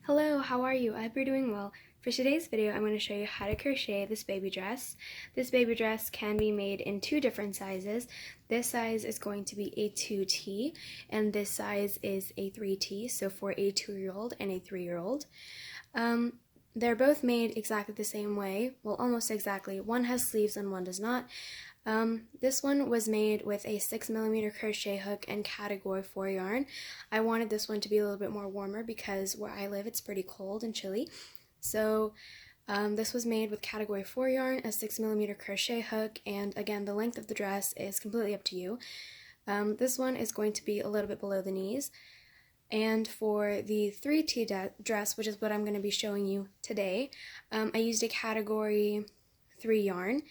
Hello, how are you? I hope you're doing well. For today's video, I'm going to show you how to crochet this baby dress. This baby dress can be made in two different sizes. This size is going to be a 2T, and this size is a 3T, so for a 2-year-old and a 3-year-old. They're both made exactly the same way, well, almost exactly. One has sleeves and one does not. This one was made with a 6mm crochet hook and category 4 yarn. I wanted this one to be a little bit more warmer because where I live it's pretty cold and chilly. So this was made with category 4 yarn, a 6mm crochet hook, and again the length of the dress is completely up to you. This one is going to be a little bit below the knees. And for the 3T dress, which is what I'm going to be showing you today, I used a category 3 yarn.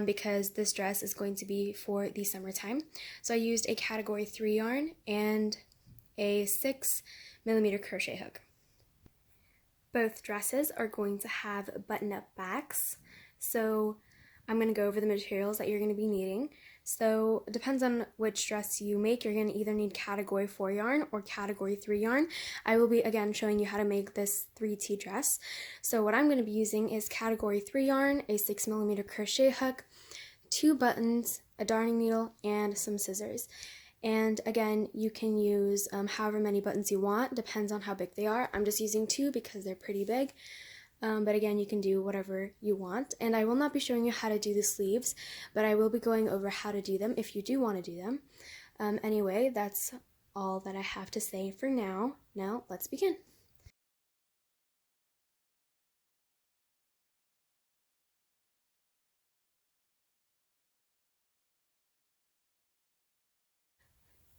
Because this dress is going to be for the summertime. So I used a category 3 yarn and a 6mm crochet hook. Both dresses are going to have button-up backs, so I'm going to go over the materials that you're going to be needing. So it depends on which dress you make. You're going to either need category 4 yarn or category 3 yarn. I will be again showing you how to make this 3T dress. So what I'm going to be using is category 3 yarn, a 6mm crochet hook, 2 buttons, a darning needle, and some scissors. And again, you can use however many buttons you want, depends on how big they are. I'm just using 2 because they're pretty big. But again, you can do whatever you want. And I will not be showing you how to do the sleeves, but I will be going over how to do them if you do want to do them. Anyway, that's all that I have to say for now. Now, let's begin.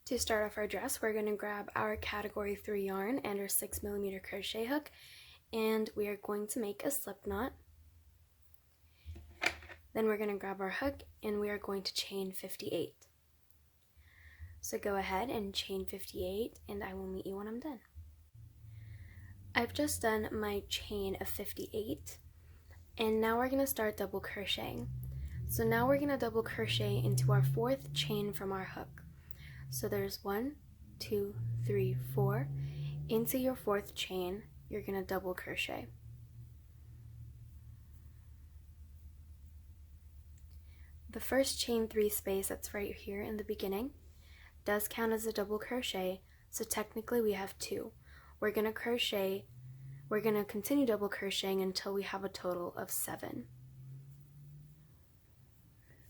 To start off our dress, we're going to grab our category 3 yarn and our 6mm crochet hook, and we are going to make a slip knot. Then we're going to grab our hook and we are going to chain 58. So go ahead and chain 58 and I will meet you when I'm done. I've just done my chain of 58 and now we're going to start double crocheting. So now we're going to double crochet into our 4th chain from our hook. So there's 1, 2, 3, 4. Into your 4th chain, you're going to double crochet. The first chain 3 space that's right here in the beginning does count as a double crochet, so technically we have 2. We're going to continue double crocheting until we have a total of 7.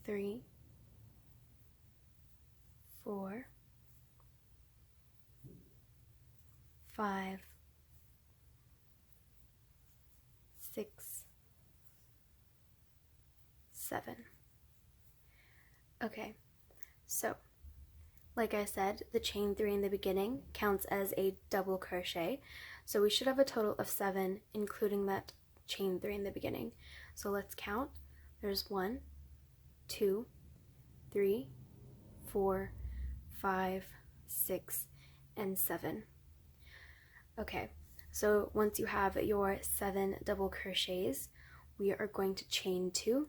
3, 4, 5, 6, 7. Okay, so like I said, the chain 3 in the beginning counts as a double crochet, so we should have a total of 7, including that chain 3 in the beginning. So let's count. There's 1, 2, 3, 4, 5, 6, and 7. Okay, so once you have your 7 double crochets, we are going to chain 2.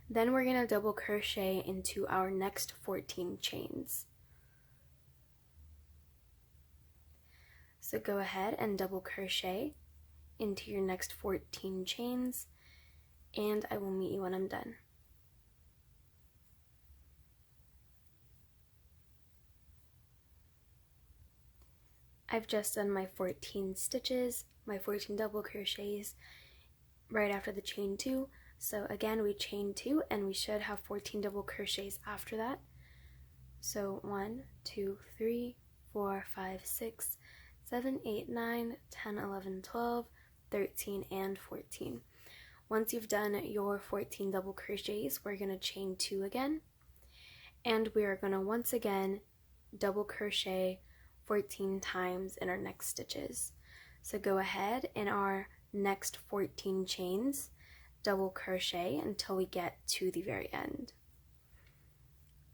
Then we're going to double crochet into our next 14 chains. So go ahead and double crochet into your next 14 chains, and I will meet you when I'm done. I've just done my 14 stitches, my 14 double crochets right after the chain 2. So again, we chain 2 and we should have 14 double crochets after that. So 1, 2, 3, 4, 5, 6, 7, 8, 9, 10, 11, 12, 13, and 14. Once you've done your 14 double crochets, we're going to chain 2 again. And we are going to once again double crochet 14 times in our next stitches. So go ahead in our next 14 chains, double crochet until we get to the very end.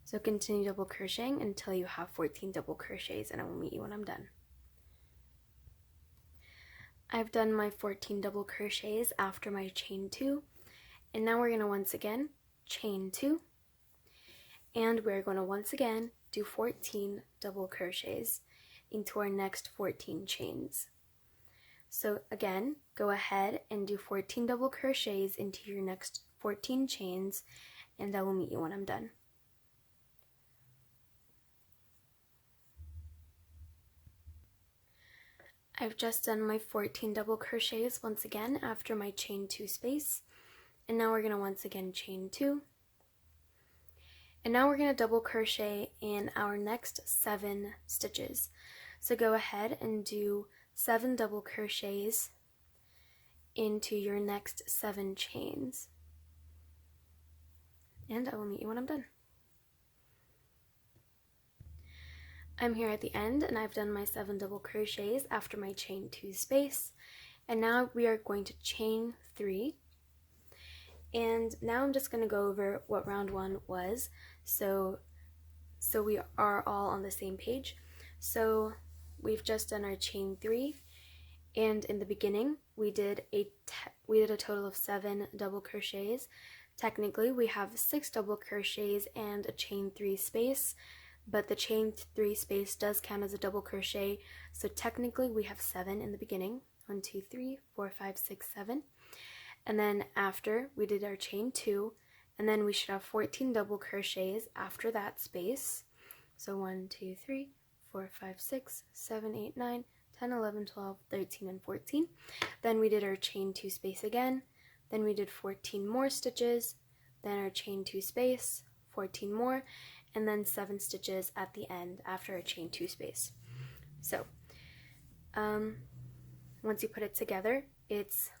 So continue double crocheting until you have 14 double crochets, and I will meet you when I'm done. I've done my 14 double crochets after my chain 2, and now we're going to once again chain 2, and we're going to once again do 14 double crochets. into our next 14 chains. So again, go ahead and do 14 double crochets into your next 14 chains, and I will meet you when I'm done. I've just done my 14 double crochets once again after my chain 2 space, and now we're going to once again chain 2, and now we're going to double crochet in our next 7 stitches. So go ahead and do 7 double crochets into your next 7 chains, and I will meet you when I'm done. I'm here at the end, and I've done my 7 double crochets after my chain 2 space, and now we are going to chain 3. And now I'm just going to go over what round 1 was, so we are all on the same page. So we've just done our chain 3, and in the beginning we did a total of 7 double crochets. Technically we have 6 double crochets and a chain 3 space, but the chain 3 space does count as a double crochet, so technically we have 7 in the beginning. 1, 2, 3, 4, 5, 6, 7. And then after we did our chain 2, and then we should have 14 double crochets after that space. So 1, 2, 3, 4, 5, 6, 7, 8, 9, 10, 11, 12, 13, and 14. Then we did our chain 2 space again. Then we did 14 more stitches, then our chain 2 space, 14 more, and then 7 stitches at the end after a chain 2 space. So once you put it together, it's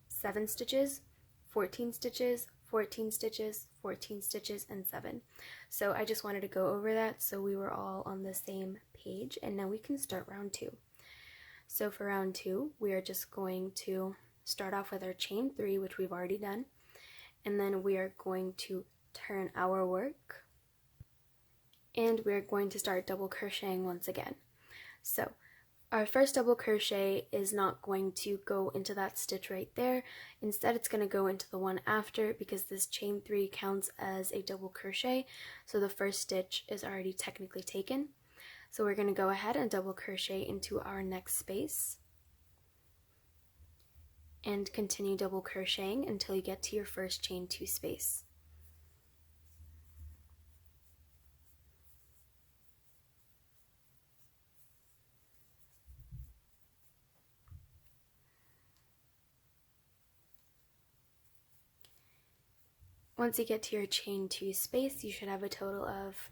7 stitches, 14 stitches, 14 stitches, 14 stitches, and 7. So I just wanted to go over that so we were all on the same page, and now we can start round 2. So for round 2, we are just going to start off with our chain 3, which we've already done, and then we are going to turn our work, and we're going to start double crocheting once again. So our first double crochet is not going to go into that stitch right there. Instead, it's going to go into the one after, because this chain 3 counts as a double crochet, so the first stitch is already technically taken. So we're going to go ahead and double crochet into our next space and continue double crocheting until you get to your first chain 2 space. Once you get to your chain 2 space, you should have a total of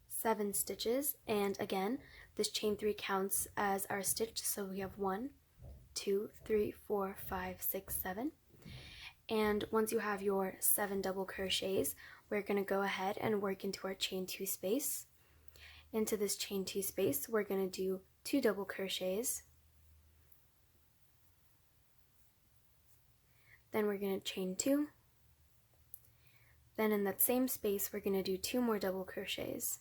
7 stitches, and again, this chain 3 counts as our stitch, so we have 1, 2, 3, 4, 5, 6, 7. And once you have your 7 double crochets, we're going to go ahead and work into our chain 2 space. Into this chain 2 space, we're going to do 2 double crochets. Then we're going to chain 2. Then in that same space, we're going to do 2 more double crochets.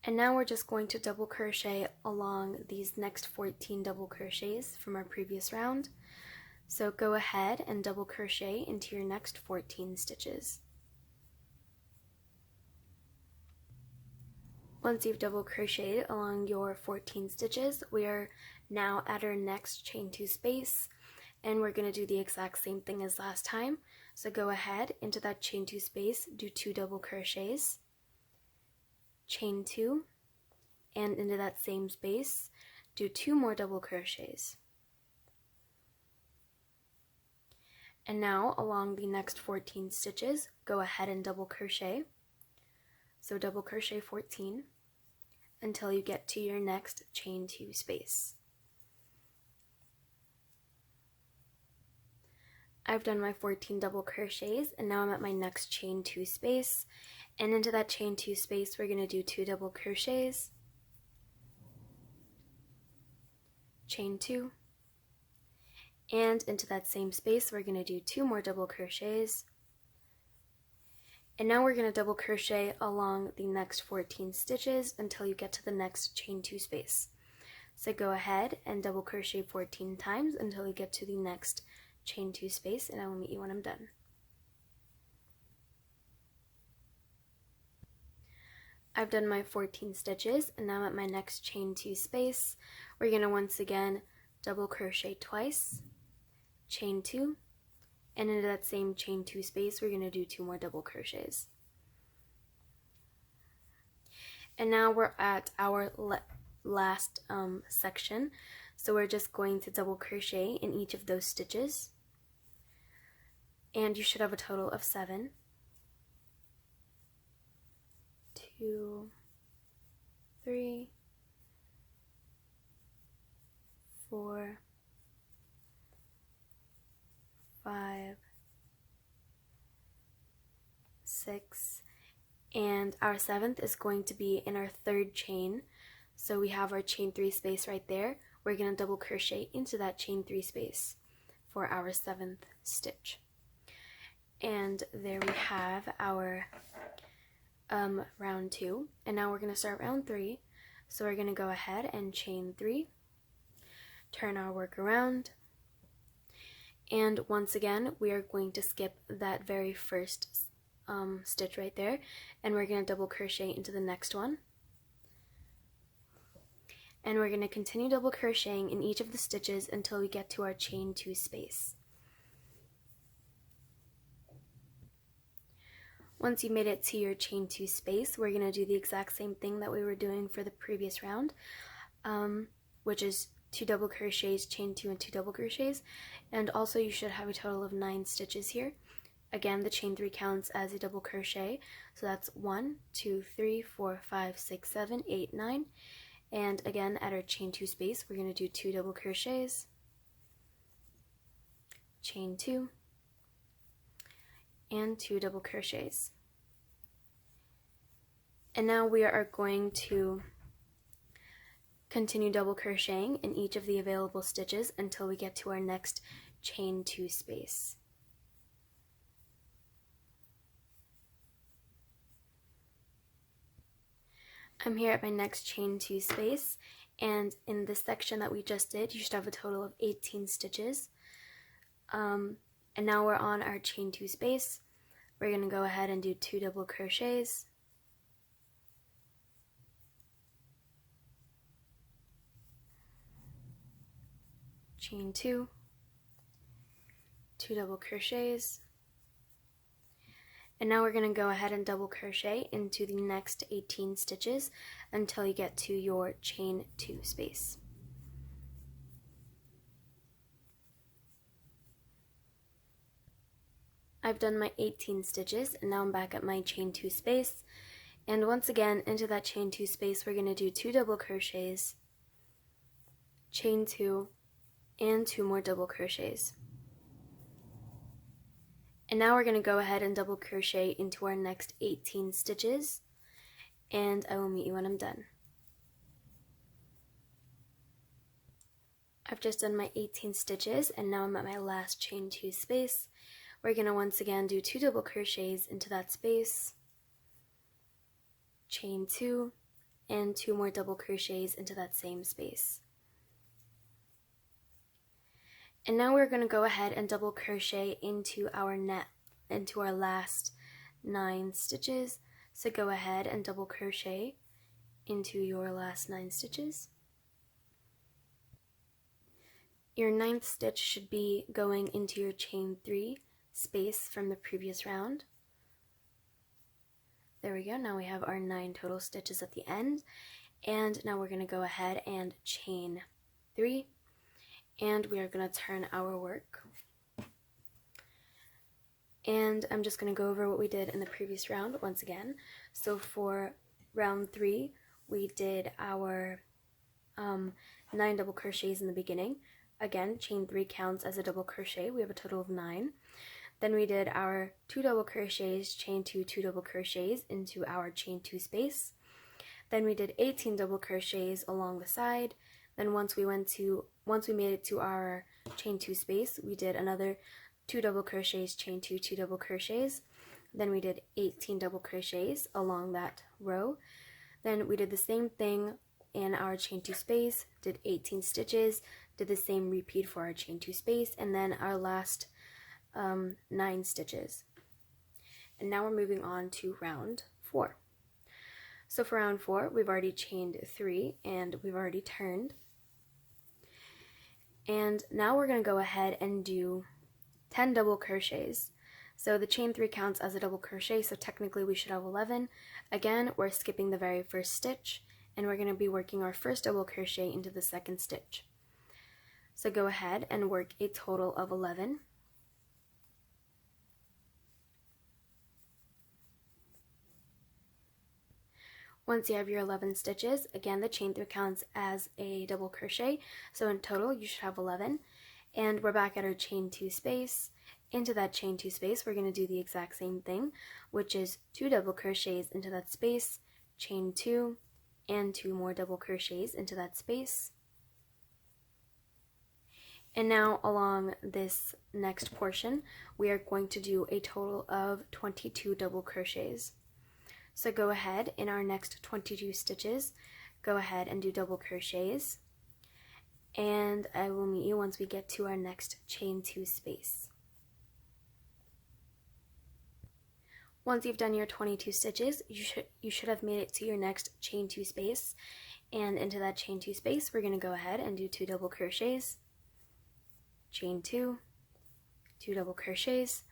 And now we're just going to double crochet along these next 14 double crochets from our previous round. So go ahead and double crochet into your next 14 stitches. Once you've double crocheted along your 14 stitches, we are now at our next chain 2 space, and we're going to do the exact same thing as last time. So go ahead into that chain 2 space, do 2 double crochets, chain 2, and into that same space, do 2 more double crochets. And now along the next 14 stitches, go ahead and double crochet. So double crochet 14 until you get to your next chain 2 space. I've done my 14 double crochets, and now I'm at my next chain 2 space, and into that chain 2 space we're going to do 2 double crochets, chain 2, and into that same space we're going to do 2 more double crochets. And now we're going to double crochet along the next 14 stitches until you get to the next chain 2 space. So go ahead and double crochet 14 times until you get to the next chain 2 space, and I will meet you when I'm done. I've done my 14 stitches, and now I'm at my next chain 2 space. We're going to once again double crochet twice, chain 2, and into that same chain 2 space we're going to do 2 more double crochets. And now we're at our last section, so we're just going to double crochet in each of those stitches, and you should have a total of 7. 2, 3, 4, 5, 6, and our 7th is going to be in our 3rd chain. So we have our chain 3 space right there. We're going to double crochet into that chain 3 space for our 7th stitch. And there we have our round 2, and now we're going to start round 3. So we're going to go ahead and chain 3, turn our work around, and once again we are going to skip that very first stitch right there, and we're going to double crochet into the next one, and we're going to continue double crocheting in each of the stitches until we get to our chain 2 space. Once you made it to your chain 2 space, we're going to do the exact same thing that we were doing for the previous round, which is 2 double crochets, chain 2, and 2 double crochets. And also you should have a total of 9 stitches here. Again, the chain 3 counts as a double crochet, so that's 1, 2, 3, 4, 5, 6, 7, 8, 9. And again, at our chain 2 space, we're going to do 2 double crochets, chain 2, and 2 double crochets. And now we are going to continue double crocheting in each of the available stitches until we get to our next chain 2 space. I'm here at my next chain 2 space, and in this section that we just did, you should have a total of 18 stitches. And now we're on our chain 2 space. We're going to go ahead and do 2 double crochets, chain 2, 2 double crochets, and now we're going to go ahead and double crochet into the next 18 stitches until you get to your chain 2 space. I've done my 18 stitches, and now I'm back at my chain 2 space, and once again into that chain 2 space we're going to do 2 double crochets, chain 2, and 2 more double crochets. And now we're going to go ahead and double crochet into our next 18 stitches, and I will meet you when I'm done. I've just done my 18 stitches, and now I'm at my last chain 2 space. We're going to once again do 2 double crochets into that space, chain 2, and 2 more double crochets into that same space. And now we're going to go ahead and double crochet into our last 9 stitches. So go ahead and double crochet into your last 9 stitches. Your 9th stitch should be going into your chain 3 space from the previous round. There we go. Now we have our 9 total stitches at the end, and now we're going to go ahead and chain 3, and we are going to turn our work. And I'm just going to go over what we did in the previous round once again. So for round 3, we did our 9 double crochets in the beginning. Again, chain 3 counts as a double crochet. We have a total of 9. Then we did our 2 double crochets, chain 2, 2 double crochets into our chain 2 space. Then we did 18 double crochets along the side. Then once we made it to our chain 2 space, we did another 2 double crochets, chain 2, 2 double crochets. Then we did 18 double crochets along that row. Then we did the same thing in our chain 2 space, did 18 stitches, did the same repeat for our chain 2 space, and then our last 9 stitches. And now we're moving on to round 4. So for round 4, we've already chained 3 and we've already turned. And now we're going to go ahead and do 10 double crochets. So the chain 3 counts as a double crochet, so technically we should have 11. Again, we're skipping the very first stitch, and we're going to be working our first double crochet into the second stitch. So go ahead and work a total of 11. Once you have your 11 stitches, again the chain 3 counts as a double crochet, so in total you should have 11. And we're back at our chain 2 space. Into that chain 2 space, we're going to do the exact same thing, which is 2 double crochets into that space, chain 2, and 2 more double crochets into that space. And now along this next portion, we are going to do a total of 22 double crochets. So go ahead, in our next 22 stitches, go ahead and do double crochets, and I will meet you once we get to our next chain 2 space. Once you've done your 22 stitches, you should have made it to your next chain 2 space, and into that chain 2 space, we're going to go ahead and do 2 double crochets, chain 2, 2 double crochets,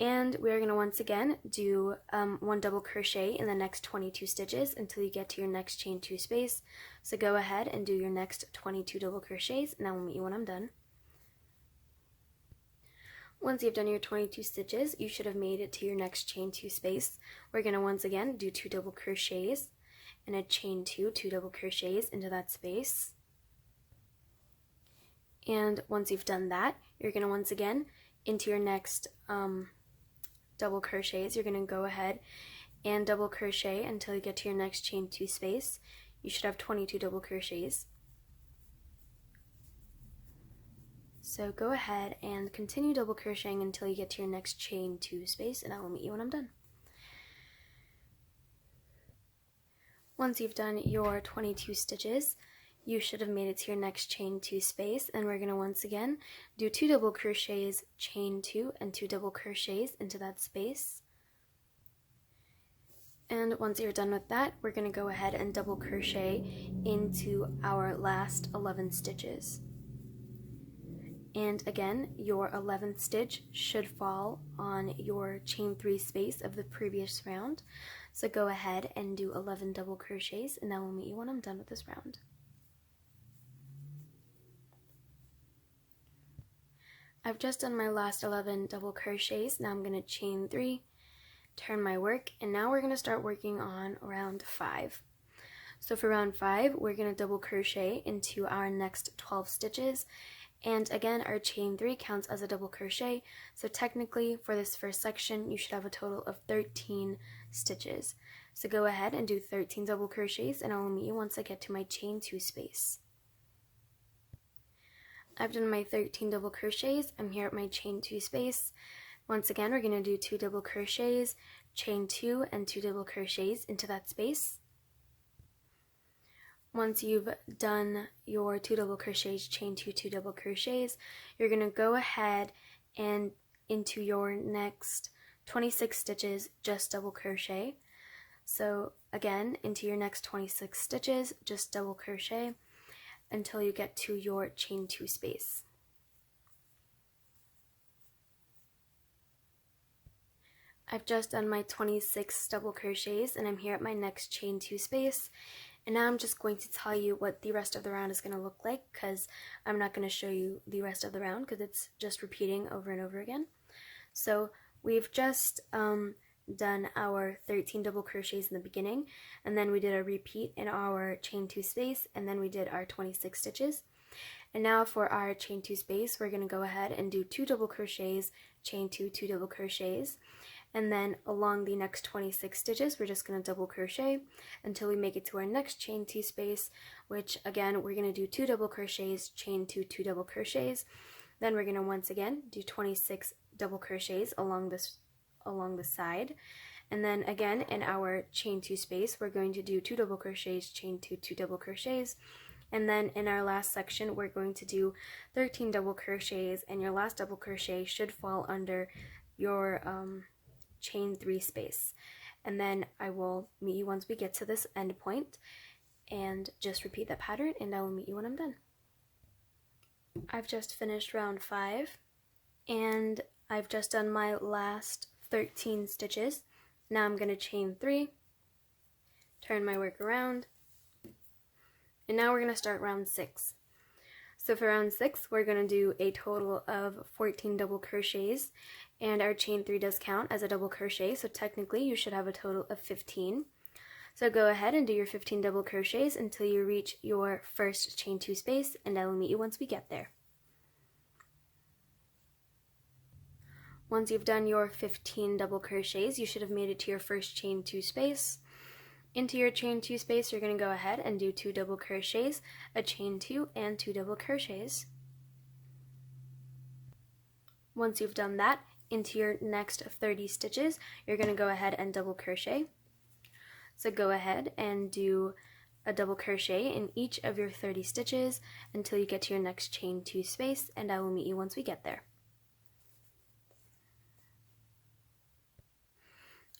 and we're going to once again do 1 double crochet in the next 22 stitches until you get to your next chain 2 space. So go ahead and do your next 22 double crochets, and I will meet you when I'm done. Once you've done your 22 stitches, you should have made it to your next chain 2 space. We're going to once again do 2 double crochets and a chain 2, 2 double crochets into that space. And once you've done that, you're going to once again, into your next double crochets, you're going to go ahead and double crochet until you get to your next chain 2 space. You should have 22 double crochets. So go ahead and continue double crocheting until you get to your next chain 2 space, and I will meet you when I'm done. Once you've done your 22 stitches, you should have made it to your next chain 2 space, and we're going to once again do 2 double crochets, chain 2, and 2 double crochets into that space. And once you're done with that, we're going to go ahead and double crochet into our last 11 stitches. And again, your 11th stitch should fall on your chain 3 space of the previous round. So go ahead and do 11 double crochets, and I will meet you when I'm done with this round. I've just done my last 11 double crochets. Now I'm going to chain 3, turn my work, and now we're going to start working on round 5. So for round 5, we're going to double crochet into our next 12 stitches, and again our chain 3 counts as a double crochet, so technically for this first section you should have a total of 13 stitches. So go ahead and do 13 double crochets, and I will meet you once I get to my chain 2 space. I've done my 13 double crochets. I'm here at my chain 2 space. Once again, we're going to do 2 double crochets, chain 2, and 2 double crochets into that space. Once you've done your 2 double crochets, chain 2, 2 double crochets, you're going to go ahead and into your next 26 stitches, just double crochet. So again, into your next 26 stitches, just double crochet until you get to your chain 2 space. I've just done my 26 double crochets, and I'm here at my next chain 2 space, and now I'm just going to tell you what the rest of the round is going to look like, because I'm not going to show you the rest of the round because it's just repeating over and over again. So we've just done our 13 double crochets in the beginning, and then we did a repeat in our chain 2 space, and then we did our 26 stitches. And now for our chain 2 space, we're going to go ahead and do 2 double crochets, chain 2, 2 double crochets, and then along the next 26 stitches we're just going to double crochet until we make it to our next chain 2 space, which again we're going to do 2 double crochets, chain 2, 2 double crochets. Then we're going to once again do 26 double crochets along the side, and then again in our chain 2 space we're going to do 2 double crochets, chain 2, 2 double crochets, and then in our last section we're going to do 13 double crochets, and your last double crochet should fall under your chain 3 space. and then I will meet you once we get to this end point, and just repeat that pattern, and I will meet you when I'm done. I've just finished round 5, and I've just done my last 13 stitches. Now I'm going to chain 3, turn my work around, and now we're going to start round 6. So for round 6, we're going to do a total of 14 double crochets, and our chain 3 does count as a double crochet, so technically you should have a total of 15. So go ahead and do your 15 double crochets until you reach your first chain 2 space, and I will meet you once we get there. Once you've done your 15 double crochets, you should have made it to your first chain 2 space. Into your chain 2 space, you're going to go ahead and do 2 double crochets, a chain 2, and 2 double crochets. Once you've done that, into your next 30 stitches, you're going to go ahead and double crochet. So go ahead and do a double crochet in each of your 30 stitches until you get to your next chain 2 space, and I will meet you once we get there.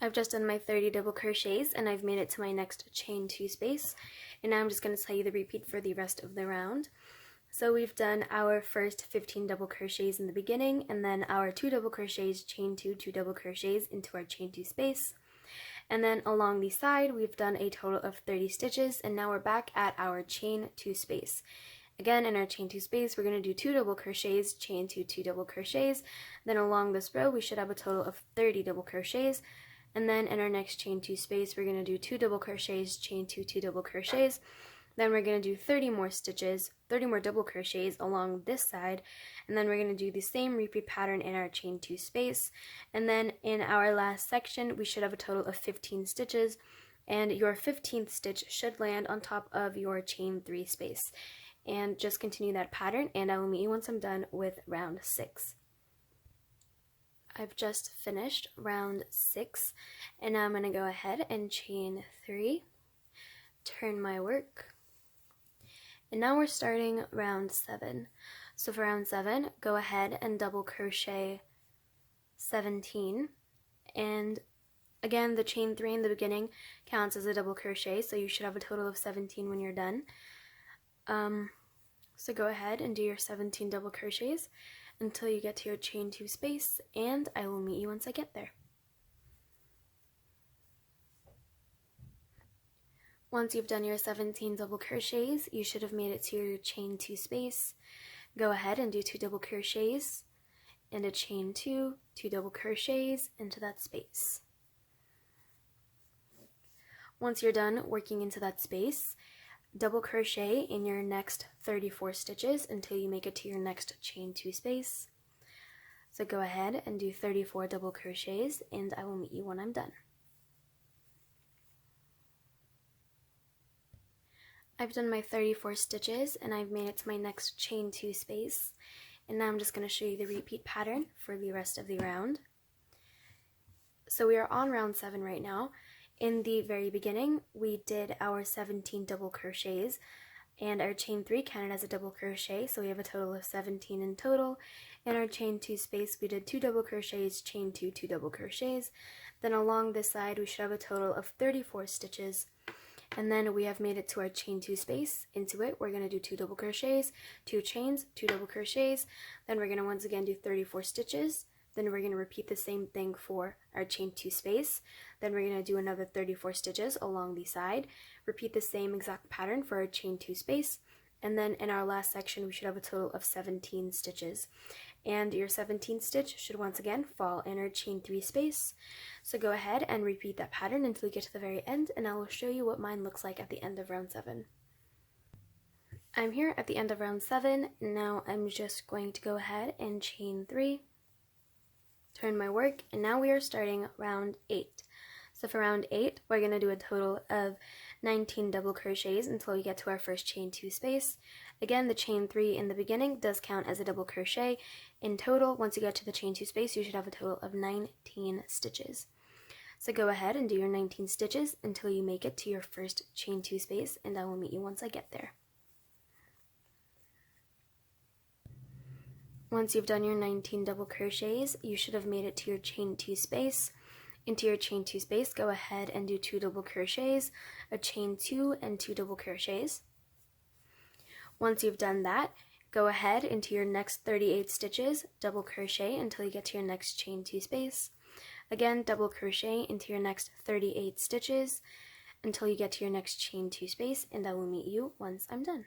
I've just done my 30 double crochets, and I've made it to my next chain 2 space, and now I'm just going to tell you the repeat for the rest of the round. So we've done our first 15 double crochets in the beginning, and then our 2 double crochets, chain 2, 2 double crochets into our chain 2 space, and then along the side we've done a total of 30 stitches, and now we're back at our chain 2 space. Again, in our chain 2 space, we're going to do 2 double crochets, chain 2, 2 double crochets, then along this row we should have a total of 30 double crochets. And then in our next chain 2 space, we're going to do 2 double crochets, chain 2, 2 double crochets. Then we're going to do 30 more stitches, 30 more double crochets along this side. And then we're going to do the same repeat pattern in our chain 2 space. And then in our last section, we should have a total of 15 stitches. And your 15th stitch should land on top of your chain 3 space. And just continue that pattern, and I will meet you once I'm done with round 6. I've just finished round 6, and now I'm going to go ahead and chain 3, turn my work, and now we're starting round 7. So for round 7, go ahead and double crochet 17, and again the chain 3 in the beginning counts as a double crochet, so you should have a total of 17 when you're done. So go ahead and do your 17 double crochets until you get to your chain 2 space, and I will meet you once I get there. Once you've done your 17 double crochets, you should have made it to your chain 2 space. Go ahead and do 2 double crochets and a chain 2, 2 double crochets into that space. Once you're done working into that space, double crochet in your next 34 stitches until you make it to your next chain 2 space. So go ahead and do 34 double crochets, and I will meet you when I'm done. I've done my 34 stitches, and I've made it to my next chain 2 space, and now I'm just going to show you the repeat pattern for the rest of the round. So we are on round 7 right now. In the very beginning, we did our 17 double crochets, and our chain 3 counted as a double crochet, so we have a total of 17 in total. In our chain 2 space, we did 2 double crochets, chain 2, 2 double crochets. Then along this side, we should have a total of 34 stitches. And then we have made it to our chain 2 space. Into it, we're going to do 2 double crochets, 2 chains, 2 double crochets. Then we're going to once again do 34 stitches. Then we're going to repeat the same thing for our chain 2 space. Then we're going to do another 34 stitches along the side. Repeat the same exact pattern for our chain 2 space. And then in our last section, we should have a total of 17 stitches. And your 17th stitch should once again fall in our chain 3 space. So go ahead and repeat that pattern until you get to the very end, and I will show you what mine looks like at the end of round 7. I'm here at the end of round 7. Now I'm just going to go ahead and chain 3. Turn my work, and now we are starting round 8. So for round 8, we're going to do a total of 19 double crochets until we get to our first chain 2 space. Again, the chain 3 in the beginning does count as a double crochet. In total, once you get to the chain 2 space, you should have a total of 19 stitches. So go ahead and do your 19 stitches until you make it to your first chain 2 space, and I will meet you once I get there. Once you've done your 19 double crochets, you should have made it to your chain 2 space. Into your chain 2 space, go ahead and do 2 double crochets, a chain 2 and 2 double crochets. Once you've done that, go ahead into your next 38 stitches, double crochet until you get to your next chain 2 space. Again, double crochet into your next 38 stitches until you get to your next chain 2 space, and I will meet you once I'm done.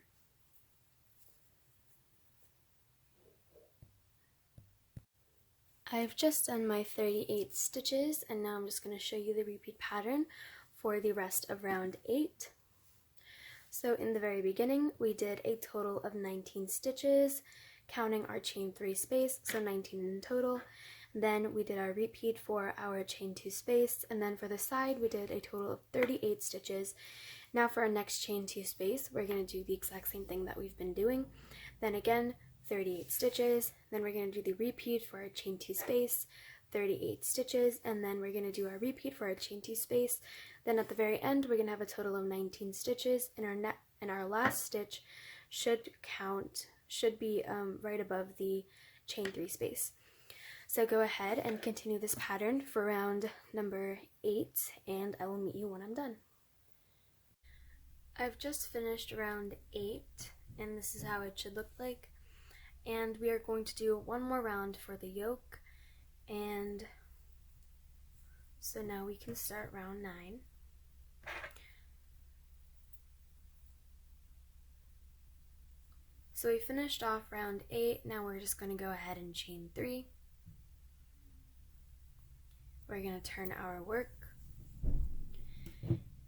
I've just done my 38 stitches, and now I'm just going to show you the repeat pattern for the rest of round 8. So in the very beginning, we did a total of 19 stitches, counting our chain 3 space, so 19 in total. Then we did our repeat for our chain 2 space, and then for the side, we did a total of 38 stitches. Now for our next chain 2 space, we're going to do the exact same thing that we've been doing. Then again, 38 stitches, then we're going to do the repeat for our chain 2 space, 38 stitches, and then we're going to do our repeat for our chain 2 space. Then at the very end, we're going to have a total of 19 stitches, and our last stitch should be right above the chain 3 space. So go ahead and continue this pattern for round number 8, and I will meet you when I'm done. I've just finished round 8, and this is how it should look like. And we are going to do one more round for the yoke, and so now we can start round 9. So we finished off round 8, now we're just going to go ahead and chain 3. We're going to turn our work,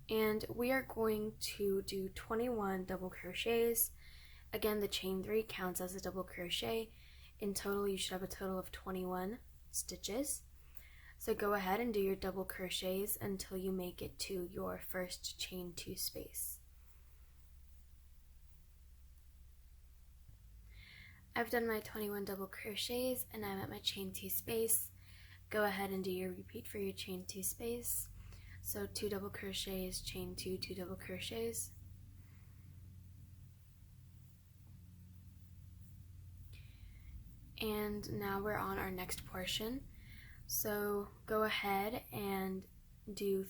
and we are going to do 21 double crochets. Again, the chain 3 counts as a double crochet. In total, you should have a total of 21 stitches. So go ahead and do your double crochets until you make it to your first chain 2 space. I've done my 21 double crochets, and I'm at my chain 2 space. Go ahead and do your repeat for your chain 2 space. So 2 double crochets, chain 2, 2 double crochets. And now we're on our next portion. So go ahead and do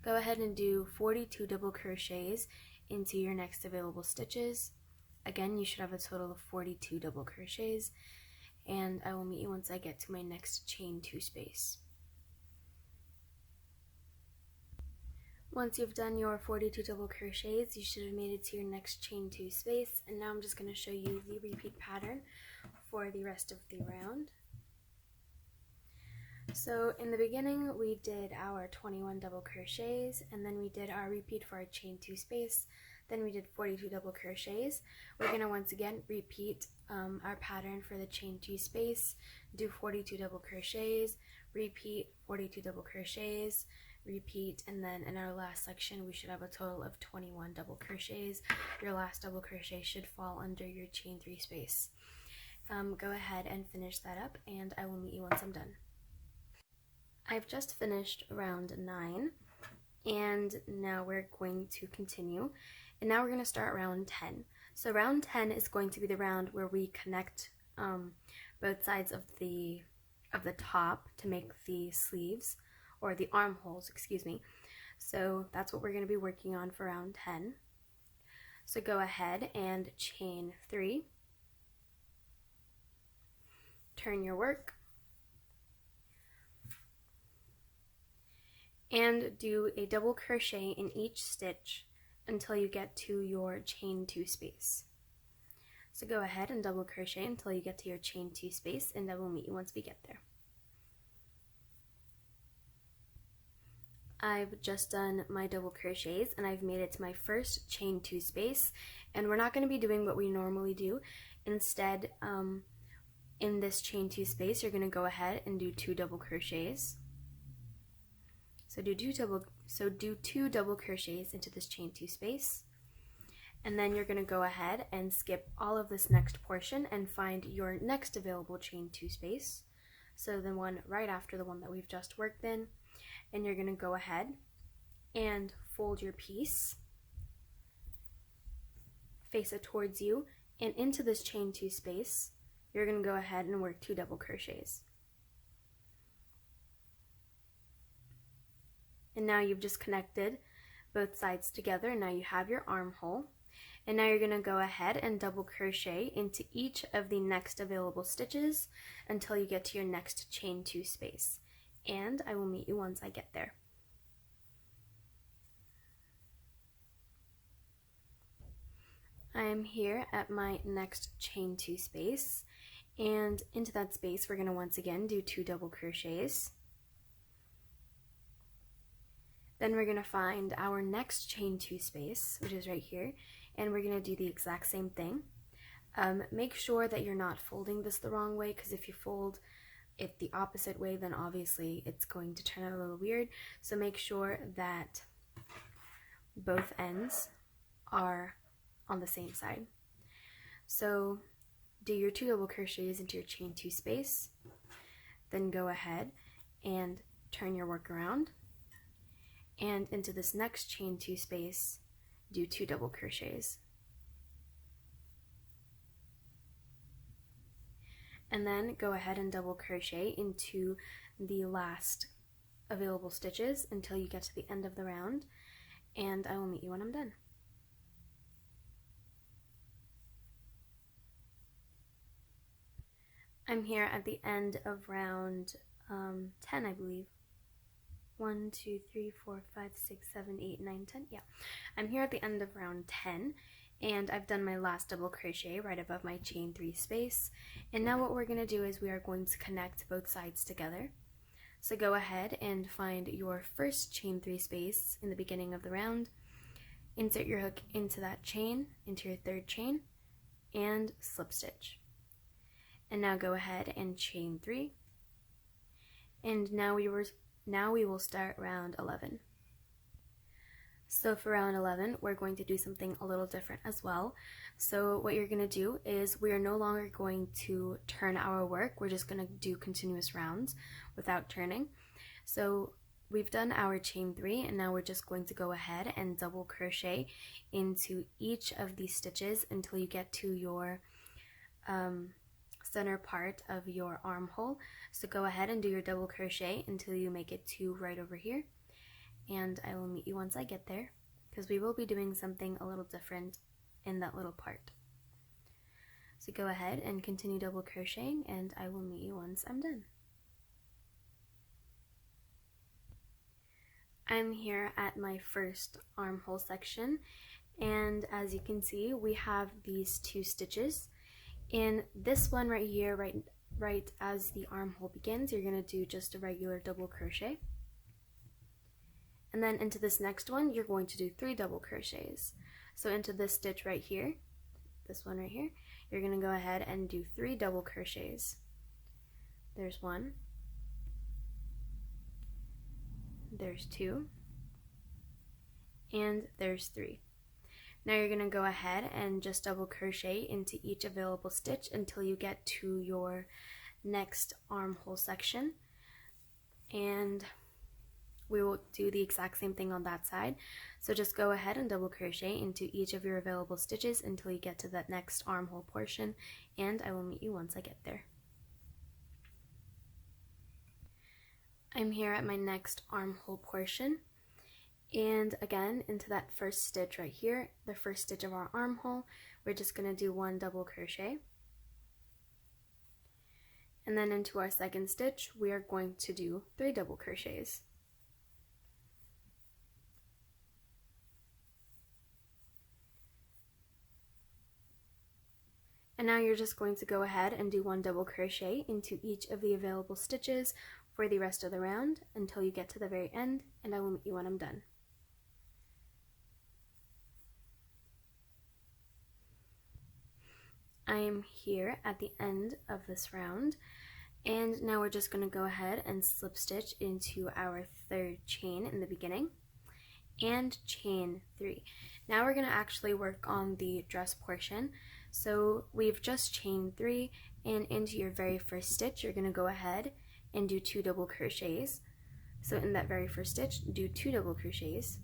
go ahead and do 42 double crochets into your next available stitches. Again, you should have a total of 42 double crochets, and I will meet you once I get to my next chain 2 space. Once you've done your 42 double crochets, you should have made it to your next chain 2 space, and now I'm just going to show you the repeat pattern for the rest of the round. So in the beginning, we did our 21 double crochets, and then we did our repeat for our chain 2 space, then we did 42 double crochets. We're going to once again repeat our pattern for the chain 2 space, do 42 double crochets, repeat 42 double crochets, repeat, and then in our last section we should have a total of 21 double crochets. Your last double crochet should fall under your chain 3 space. Go ahead and finish that up, and I will meet you once I'm done. I've just finished round 9, and now we're going to continue, and now we're going to start round 10. So round 10 is going to be the round where we connect both sides of the top to make the sleeves, or the armholes, excuse me. So that's what we're going to be working on for round 10. So go ahead and chain 3, turn your work, and do a double crochet in each stitch until you get to your chain 2 space. So go ahead and double crochet until you get to your chain 2 space, and I will meet you once we get there. I've just done my double crochets, and I've made it to my first chain 2 space, and we're not going to be doing what we normally do. Instead, in this chain 2 space, you're going to go ahead and do 2 double crochets. So do 2 double crochets into this chain 2 space, and then you're going to go ahead and skip all of this next portion and find your next available chain 2 space, so the one right after the one that we've just worked in, and you're going to go ahead and fold your piece, face it towards you, and into this chain 2 space you're going to go ahead and work 2 double crochets. And now you've just connected both sides together, and now you have your armhole. And now you're going to go ahead and double crochet into each of the next available stitches until you get to your next chain 2 space. And I will meet you once I get there. I am here at my next chain 2 space, and into that space we're going to once again do 2 double crochets. Then we're going to find our next chain 2 space, which is right here, and we're going to do the exact same thing. Make sure that you're not folding this the wrong way, because if you fold it the opposite way, then obviously it's going to turn out a little weird. So make sure that both ends are on the same side. So do your 2 double crochets into your chain 2 space, then go ahead and turn your work around, and into this next chain 2 space do 2 double crochets, and then go ahead and double crochet into the last available stitches until you get to the end of the round, and I will meet you when I'm done. I'm here at the end of round 10, I believe. 1, 2, 3, 4, 5, 6, 7, 8, 9, 10. Yeah, I'm here at the end of round 10, and I've done my last double crochet right above my chain 3 space. And now what we're going to do is we are going to connect both sides together. So go ahead and find your first chain 3 space in the beginning of the round, insert your hook into that chain, into your 3rd chain, and slip stitch. And now go ahead and chain 3, and now we will start round 11. So for round 11, we're going to do something a little different as well. So what you're going to do is we are no longer going to turn our work, we're just going to do continuous rounds without turning. So we've done our chain 3, and now we're just going to go ahead and double crochet into each of these stitches until you get to your center part of your armhole. So go ahead and do your double crochet until you make it to right over here, and I will meet you once I get there, because we will be doing something a little different in that little part. So go ahead and continue double crocheting, and I will meet you once I'm done. I'm here at my first armhole section, and as you can see we have these 2 stitches. In this one right here, right as the armhole begins, you're going to do just a regular double crochet. And then into this next one, you're going to do 3 double crochets. So into this stitch right here, this one right here, you're going to go ahead and do 3 double crochets. There's 1, there's 2, and there's 3. Now you're going to go ahead and just double crochet into each available stitch until you get to your next armhole section, and we will do the exact same thing on that side. So just go ahead and double crochet into each of your available stitches until you get to that next armhole portion, and I will meet you once I get there. I'm here at my next armhole portion. And again, into that first stitch right here, the first stitch of our armhole, we're just going to do 1 double crochet. And then into our second stitch, we are going to do 3 double crochets. And now you're just going to go ahead and do 1 double crochet into each of the available stitches for the rest of the round until you get to the very end, and I will meet you when I'm done. I am here at the end of this round, and now we're just going to go ahead and slip stitch into our 3rd chain in the beginning and chain 3. Now we're going to actually work on the dress portion. So we've just chained 3, and into your very first stitch you're going to go ahead and do 2 double crochets. So in that very first stitch, do 2 double crochets,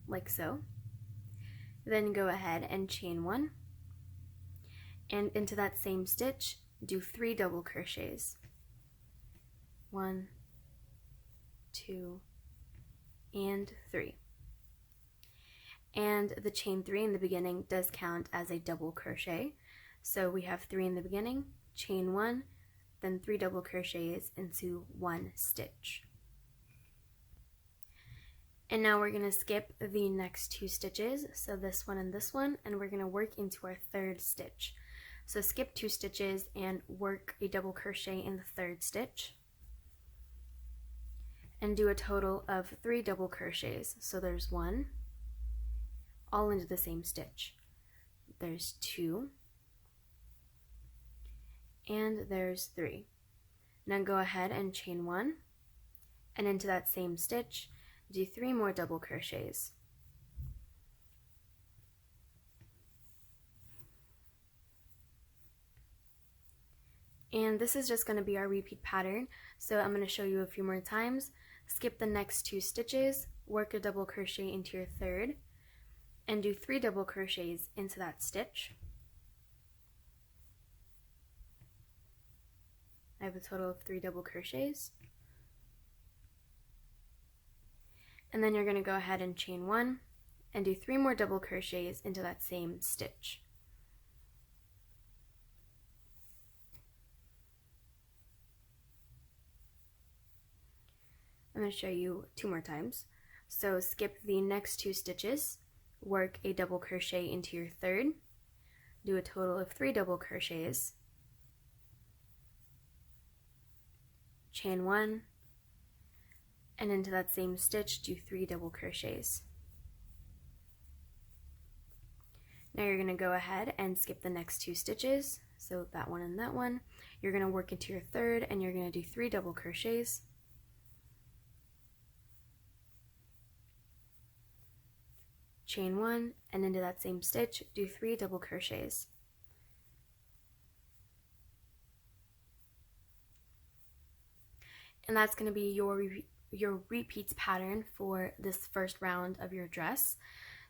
like so. Then go ahead and chain 1, and into that same stitch do 3 double crochets. 1, 2, and 3. And the chain 3 in the beginning does count as a double crochet. So we have 3 in the beginning, chain 1, then 3 double crochets into 1 stitch. And now we're going to skip the next 2 stitches, so this one, and we're going to work into our 3rd stitch. So skip 2 stitches and work a double crochet in the 3rd stitch. And do a total of 3 double crochets. So there's 1, all into the same stitch. There's 2, and there's 3. Now go ahead and chain 1, and into that same stitch, do 3 more double crochets. And this is just going to be our repeat pattern, so I'm going to show you a few more times. Skip the next 2 stitches, work a double crochet into your 3rd, and do 3 double crochets into that stitch. I have a total of 3 double crochets. And then you're going to go ahead and chain 1 and do 3 more double crochets into that same stitch. I'm going to show you 2 more times. So skip the next 2 stitches, work a double crochet into your 3rd, do a total of 3 double crochets, chain 1, and into that same stitch do 3 double crochets. Now you're going to go ahead and skip the next 2 stitches, so that one and that one. You're going to work into your 3rd and you're going to do 3 double crochets, chain 1, and into that same stitch do 3 double crochets. And that's going to be your repeats pattern for this first round of your dress.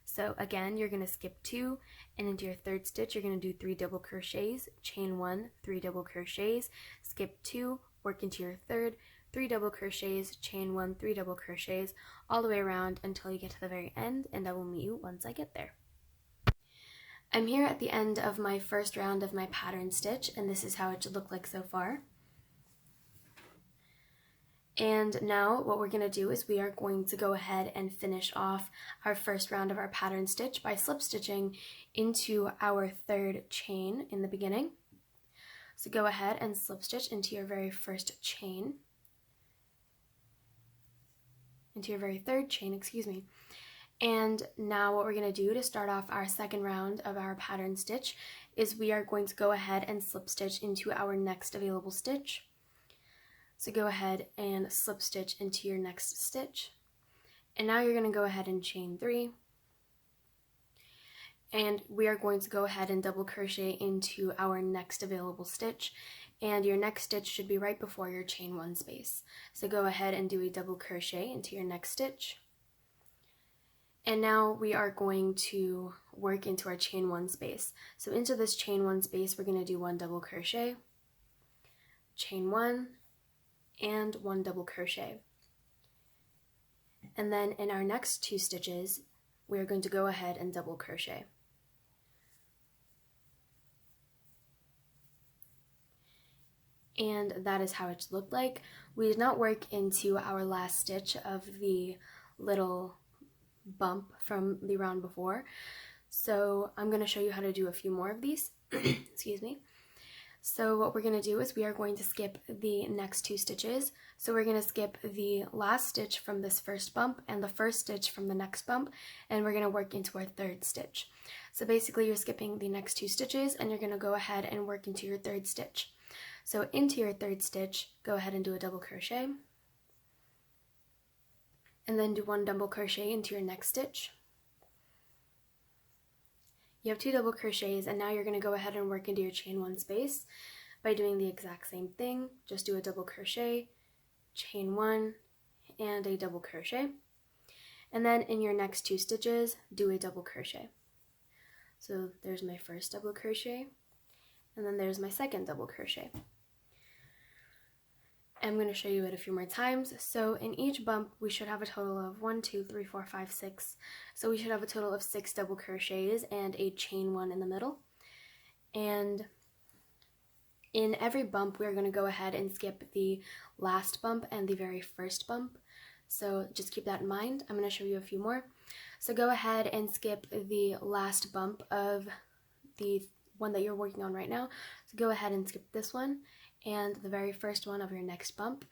So again, you're going to skip 2, and into your 3rd stitch you're going to do 3 double crochets, chain 1, 3 double crochets, skip 2, work into your 3rd, 3 double crochets, chain 1, 3 double crochets, all the way around until you get to the very end, and I will meet you once I get there. I'm here at the end of my first round of my pattern stitch, and this is how it should look like so far. And now what we're going to do is we are going to go ahead and finish off our first round of our pattern stitch by slip stitching into our 3rd chain in the beginning. So go ahead and slip stitch into your very first chain, into your very 3rd chain, excuse me. And now what we're going to do to start off our second round of our pattern stitch is we are going to go ahead and slip stitch into our next available stitch. So go ahead and slip stitch into your next stitch. And now you're going to go ahead and chain 3. And we are going to go ahead and double crochet into our next available stitch. And your next stitch should be right before your chain 1 space. So go ahead and do a double crochet into your next stitch. And now we are going to work into our chain 1 space. So into this chain 1 space, we're going to do 1 double crochet, chain 1, and 1 double crochet. And then in our next 2 stitches, we're going to go ahead and double crochet. And that is how it looked like. We did not work into our last stitch of the little bump from the round before, so I'm going to show you how to do a few more of these. Excuse me. So what we're going to do is we are going to skip the next 2 stitches. So we're going to skip the last stitch from this first bump and the first stitch from the next bump, and we're going to work into our 3rd stitch. So basically you're skipping the next 2 stitches and you're going to go ahead and work into your 3rd stitch. So into your 3rd stitch, go ahead and do a double crochet, and then do 1 double crochet into your next stitch. You have 2 double crochets, and now you're going to go ahead and work into your chain 1 space by doing the exact same thing. Just do a double crochet, chain 1, and a double crochet. And then in your next 2 stitches, do a double crochet. So there's my first double crochet, and then there's my second double crochet. I'm going to show you it a few more times. So in each bump, we should have a total of 1, 2, 3, 4, 5, 6. So we should have a total of 6 double crochets and a chain 1 in the middle. And in every bump, we're going to go ahead and skip the last bump and the very first bump. So just keep that in mind. I'm going to show you a few more. So go ahead and skip the last bump of the one that you're working on right now. So go ahead and skip this one and the very first one of your next bump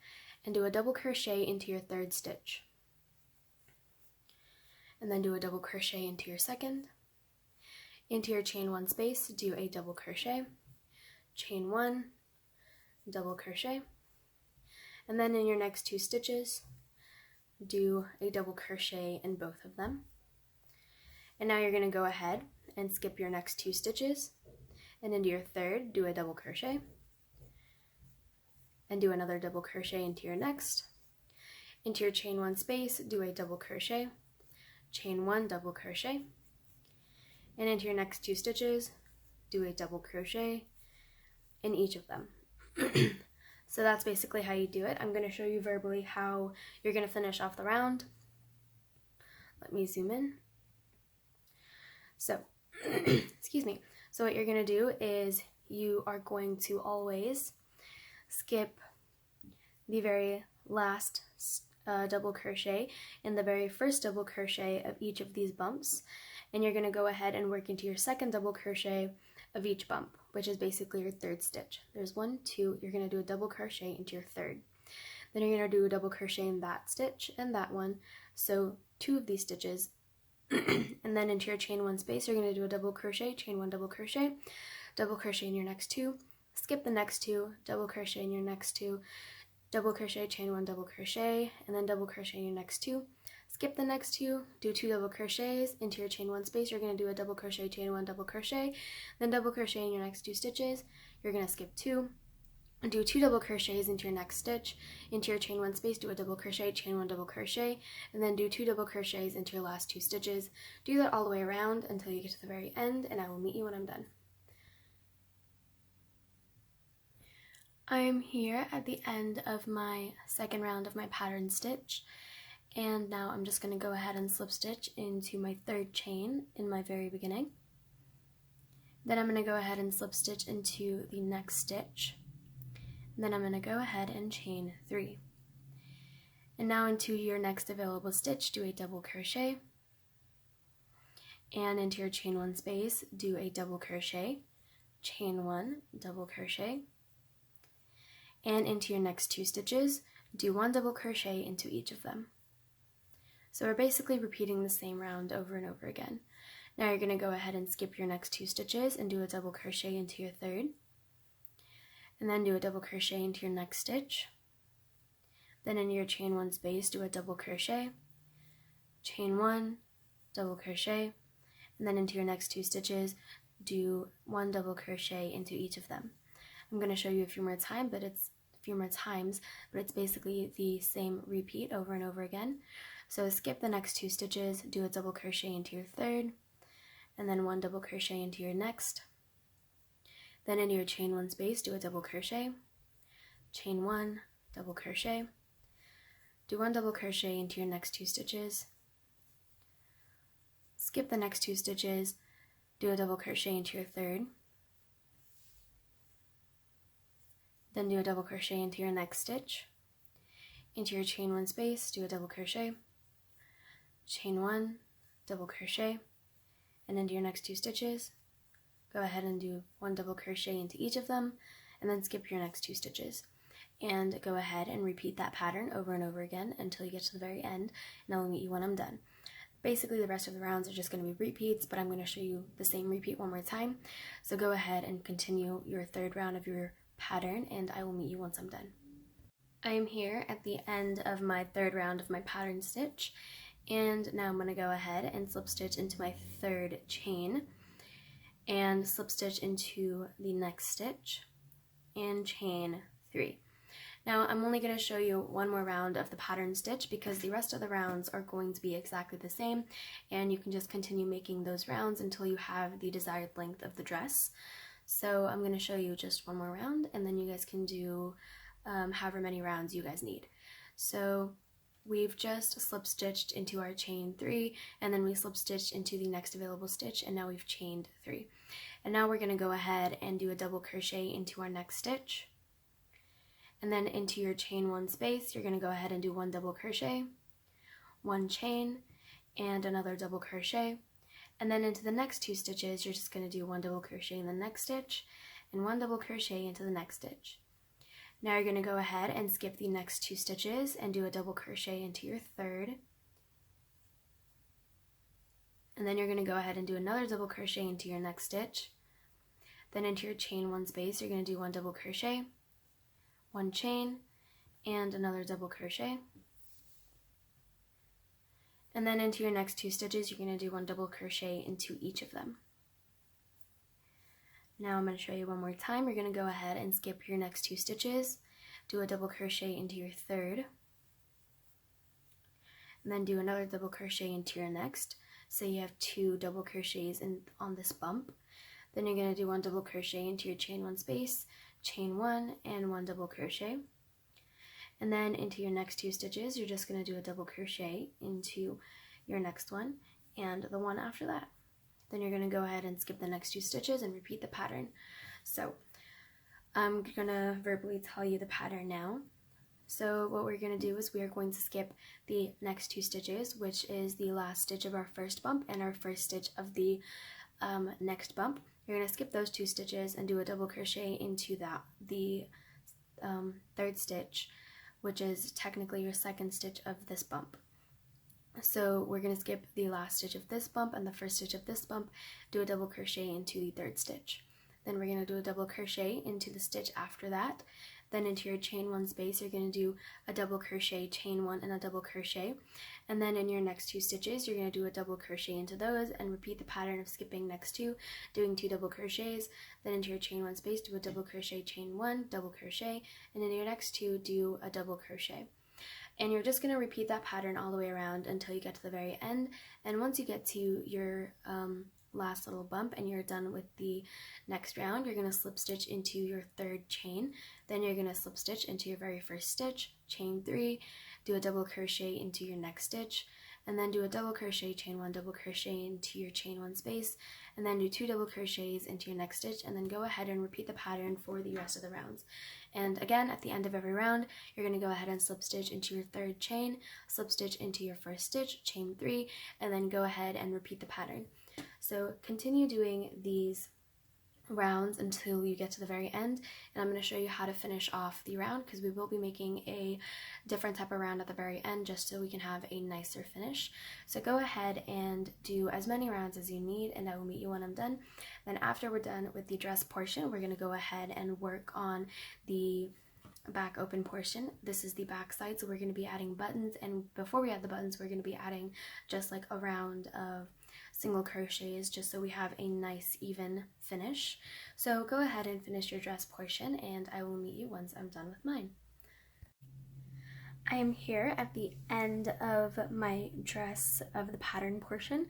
and do a double crochet into your third stitch. And then do a double crochet into your second. Into your chain 1 space, do a double crochet, chain 1, double crochet, and then in your next 2 stitches, do a double crochet in both of them. And now you're going to go ahead and skip your next 2 stitches, and into your third, do a double crochet, and do another double crochet into your next. Into your chain 1 space, do a double crochet, chain 1, double crochet, and into your next 2 stitches, do a double crochet in each of them. So that's basically how you do it. I'm going to show you verbally how you're going to finish off the round. Let me zoom in. So, excuse me. So what you're going to do is you are going to always skip the very last double crochet in the very first double crochet of each of these bumps, and you're going to go ahead and work into your second double crochet of each bump, which is basically your third stitch. There's 1, 2, you're going to do a double crochet into your third. Then you're going to do a double crochet in that stitch and that one, so 2 of these stitches. And then into your chain 1 space, you're going to do a double crochet, chain 1, double crochet in your next 2, skip the next 2, double crochet in your next 2, double crochet, chain 1, double crochet, and then double crochet in your next 2, skip the next 2, do 2 double crochets into your chain 1 space, you're going to do a double crochet, chain 1, double crochet, then double crochet in your next 2 stitches, you're going to skip 2, and do 2 double crochets into your next stitch, into your chain 1 space, do a double crochet, chain 1, double crochet, and then do 2 double crochets into your last 2 stitches. Do that all the way around until you get to the very end, and I will meet you when I'm done. I am here at the end of my second round of my pattern stitch, and now I'm just going to go ahead and slip stitch into my third chain in my very beginning. Then I'm going to go ahead and slip stitch into the next stitch. Then I'm going to go ahead and chain 3. And now into your next available stitch, do a double crochet, and into your chain 1 space, do a double crochet, chain 1, double crochet, and into your next 2 stitches, do 1 double crochet into each of them. So we're basically repeating the same round over and over again. Now you're going to go ahead and skip your next 2 stitches and do a double crochet into your third, and then do a double crochet into your next stitch. Then in your chain 1 space, do a double crochet, chain 1, double crochet, and then into your next 2 stitches, do 1 double crochet into each of them. I'm going to show you a few more times, but it's basically the same repeat over and over again. So skip the next 2 stitches, do a double crochet into your third, and then 1 double crochet into your next. Then in your chain 1 space, do a double crochet, chain 1, double crochet, do 1 double crochet into your next 2 stitches, skip the next 2 stitches, do a double crochet into your third, then do a double crochet into your next stitch, into your chain 1 space, do a double crochet, chain 1, double crochet, and into your next 2 stitches, go ahead and do 1 double crochet into each of them, and then skip your next 2 stitches. And go ahead and repeat that pattern over and over again until you get to the very end, and I'll meet you when I'm done. Basically, the rest of the rounds are just going to be repeats, but I'm going to show you the same repeat one more time. So go ahead and continue your third round of your pattern, and I will meet you once I'm done. I am here at the end of my third round of my pattern stitch, and now I'm going to go ahead and slip stitch into my third chain, and slip stitch into the next stitch, and chain 3. Now I'm only going to show you one more round of the pattern stitch because the rest of the rounds are going to be exactly the same, and you can just continue making those rounds until you have the desired length of the dress. So I'm going to show you just one more round, and then you guys can do however many rounds you guys need. So we've just slip stitched into our chain 3, and then we slip stitched into the next available stitch, and now we've chained 3. And now we're going to go ahead and do a double crochet into our next stitch, and then into your chain 1 space you're going to go ahead and do 1 double crochet, 1 chain, and another double crochet. And then into the next 2 stitches you're just going to do 1 double crochet in the next stitch and 1 double crochet into the next stitch. Now you're going to go ahead and skip the next 2 stitches and do a double crochet into your third. And then you're going to go ahead and do another double crochet into your next stitch. Then into your chain 1 space you're going to do 1 double crochet, 1 chain, and another double crochet. And then into your next 2 stitches you're going to do 1 double crochet into each of them. Now I'm going to show you one more time. You're going to go ahead and skip your next 2 stitches, do a double crochet into your third, and then do another double crochet into your next. So you have 2 double crochets on this bump. Then you're going to do 1 double crochet into your chain 1 space, chain 1, and 1 double crochet. And then into your next 2 stitches you're just going to do a double crochet into your next one and the one after that. Then you're going to go ahead and skip the next 2 stitches and repeat the pattern. So I'm going to verbally tell you the pattern now. So what we're going to do is we are going to skip the next 2 stitches, which is the last stitch of our first bump and our first stitch of the next bump. You're going to skip those 2 stitches and do a double crochet into the third stitch, which is technically your second stitch of this bump. So we're going to skip the last stitch of this bump and the first stitch of this bump, do a double crochet into the third stitch. Then we're going to do a double crochet into the stitch after that. Then into your chain 1 space you're going to do a double crochet, chain 1, and a double crochet. And then in your next 2 stitches you're going to do a double crochet into those and repeat the pattern of skipping next 2, doing 2 double crochets. Then into your chain 1 space do a double crochet, chain 1, double crochet, and in your next 2 do a double crochet. And you're just going to repeat that pattern all the way around until you get to the very end. And once you get to your last little bump and you're done with the next round, you're going to slip stitch into your third chain. Then you're going to slip stitch into your very first stitch, chain 3, do a double crochet into your next stitch, and then do a double crochet, chain 1, double crochet into your chain 1 space, and then do 2 double crochets into your next stitch, and then go ahead and repeat the pattern for the rest of the rounds. And again, at the end of every round, you're going to go ahead and slip stitch into your third chain, slip stitch into your first stitch, chain 3, and then go ahead and repeat the pattern. So continue doing these rounds until you get to the very end, and I'm going to show you how to finish off the round because we will be making a different type of round at the very end just so we can have a nicer finish. So go ahead and do as many rounds as you need, and I will meet you when I'm done. Then after we're done with the dress portion, we're going to go ahead and work on the back open portion. This is the back side, so we're going to be adding buttons, and before we add the buttons we're going to be adding just like a round of single crochets just so we have a nice even finish. So go ahead and finish your dress portion and I will meet you once I'm done with mine. I am here at the end of my dress of the pattern portion.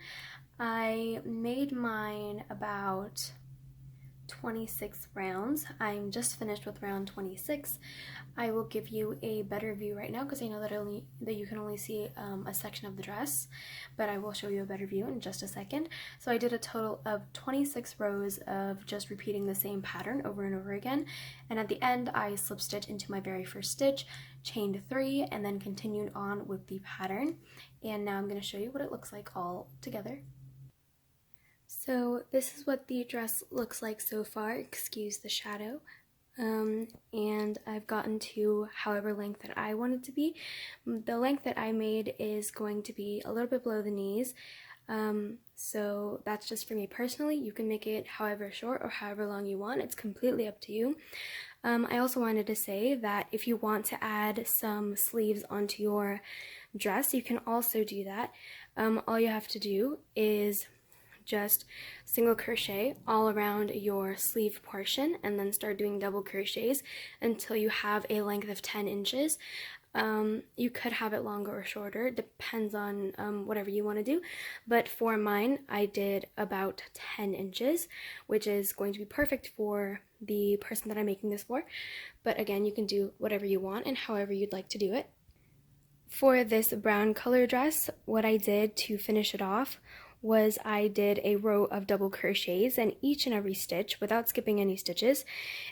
I made mine about 26 rounds. I'm just finished with round 26. I will give you a better view right now because I know that you can only see a section of the dress, but I will show you a better view in just a second. So I did a total of 26 rows of just repeating the same pattern over and over again, and at the end I slip stitched into my very first stitch, chained 3, and then continued on with the pattern. And now I'm going to show you what it looks like all together. So this is what the dress looks like so far, excuse the shadow, and I've gotten to however length that I want it to be. The length that I made is going to be a little bit below the knees, so that's just for me personally. You can make it however short or however long you want, it's completely up to you. I also wanted to say that if you want to add some sleeves onto your dress, you can also do that. All you have to do is just single crochet all around your sleeve portion and then start doing double crochets until you have a length of 10 inches. You could have it longer or shorter, depends on whatever you want to do, but for mine I did about 10 inches, which is going to be perfect for the person that I'm making this for, but again, you can do whatever you want and however you'd like to do it. For this brown color dress, what I did to finish it off was I did a row of double crochets in each and every stitch without skipping any stitches,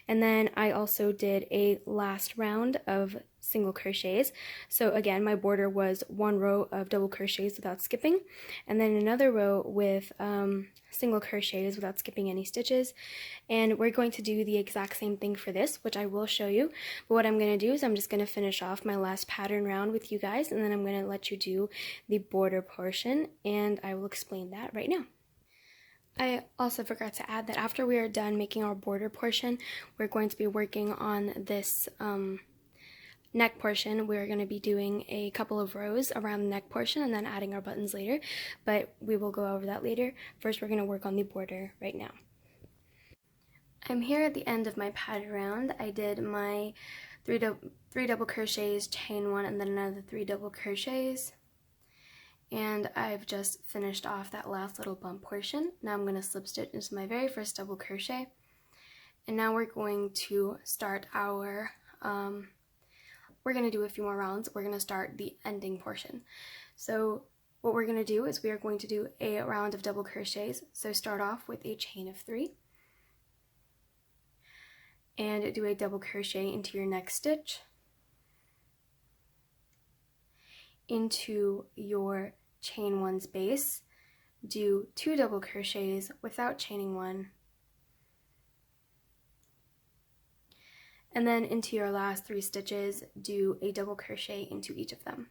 and then I also did a last round of single crochets. So again, my border was one row of double crochets without skipping, and then another row with single crochets without skipping any stitches. And we're going to do the exact same thing for this, which I will show you. But what I'm going to do is I'm just going to finish off my last pattern round with you guys, and then I'm going to let you do the border portion, and I will explain that right now. I also forgot to add that after we are done making our border portion, we're going to be working on this neck portion. We're going to be doing a couple of rows around the neck portion and then adding our buttons later, but we will go over that later. First, we're going to work on the border right now. I'm here at the end of my pattern round. I did my three double crochets, chain one, and then another 3 double crochets. And I've just finished off that last little bump portion. Now I'm going to slip stitch into my very first double crochet. And now we're going to start our, we're going to do a few more rounds. We're going to start the ending portion. So what we're going to do is we are going to do a round of double crochets. So start off with a chain of 3. And do a double crochet into your next stitch. Into your chain 1 space, do 2 double crochets without chaining 1, and then into your last 3 stitches, do a double crochet into each of them.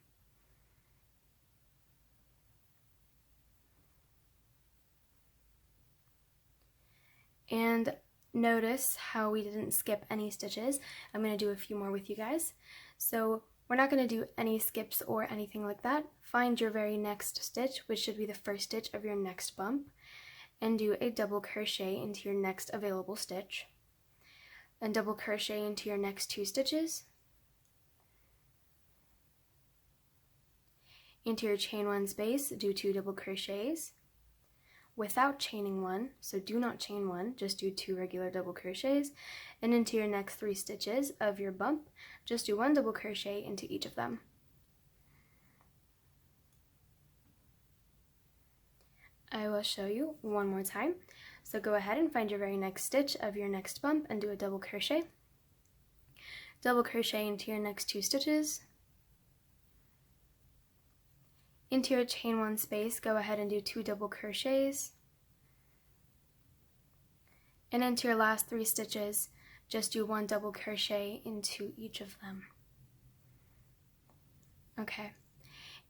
And notice how we didn't skip any stitches. I'm going to do a few more with you guys. So we're not going to do any skips or anything like that. Find your very next stitch, which should be the first stitch of your next bump, and do a double crochet into your next available stitch. Then double crochet into your next 2 stitches. Into your chain 1 space, do 2 double crochets without chaining 1, so do not chain 1, just do 2 regular double crochets, and into your next 3 stitches of your bump, just do 1 double crochet into each of them. I will show you one more time. So go ahead and find your very next stitch of your next bump and do a double crochet. Double crochet into your next 2 stitches. Into your chain 1 space, go ahead and do 2 double crochets. And into your last 3 stitches, just do 1 double crochet into each of them. Okay.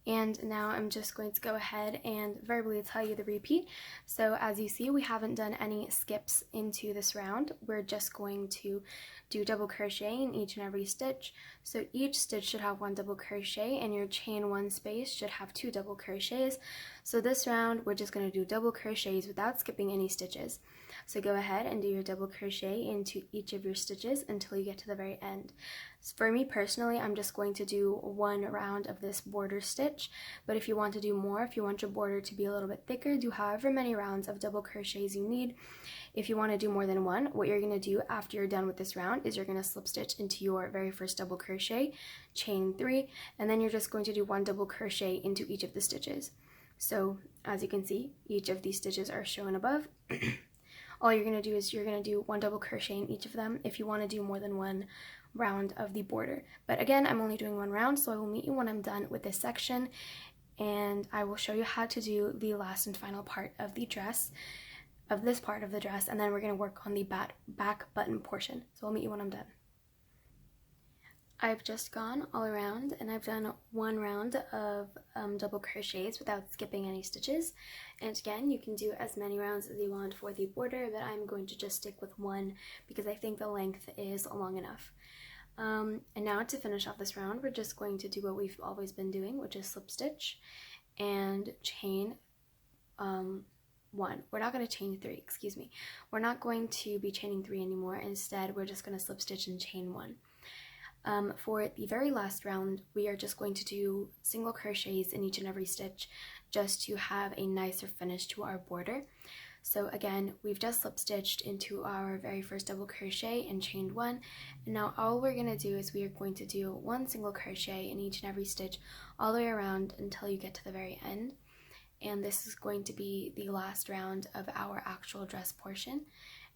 And now I'm just going to go ahead and verbally tell you the repeat. So as you see, we haven't done any skips into this round. We're just going to do double crochet in each and every stitch. So each stitch should have 1 double crochet, and your chain 1 space should have 2 double crochets. So this round, we're just going to do double crochets without skipping any stitches. So go ahead and do your double crochet into each of your stitches until you get to the very end. So for me personally, I'm just going to do 1 round of this border stitch, but if you want to do more, if you want your border to be a little bit thicker, do however many rounds of double crochets you need. If you want to do more than 1, what you're going to do after you're done with this round is you're going to slip stitch into your very first double crochet, chain 3, and then you're just going to do 1 double crochet into each of the stitches. So as you can see, each of these stitches are shown above. All you're going to do is you're going to do 1 double crochet in each of them if you want to do more than 1 round of the border. But again, I'm only doing 1 round, so I will meet you when I'm done with this section, and I will show you how to do the last and final part of the dress, of this part of the dress, and then we're going to work on the back button portion. So I'll meet you when I'm done. I've just gone all around and I've done 1 round of double crochets without skipping any stitches. And again, you can do as many rounds as you want for the border, but I'm going to just stick with 1 because I think the length is long enough. And now to finish off this round, we're just going to do what we've always been doing, which is slip stitch and chain 1. We're not going to chain 3, excuse me. We're not going to be chaining 3 anymore. Instead, we're just going to slip stitch and chain 1. For the very last round, we are just going to do single crochets in each and every stitch just to have a nicer finish to our border. So again, we've just slip stitched into our very first double crochet and chained one, and now all we're going to do is we are going to do one single crochet in each and every stitch all the way around until you get to the very end. And this is going to be the last round of our actual dress portion,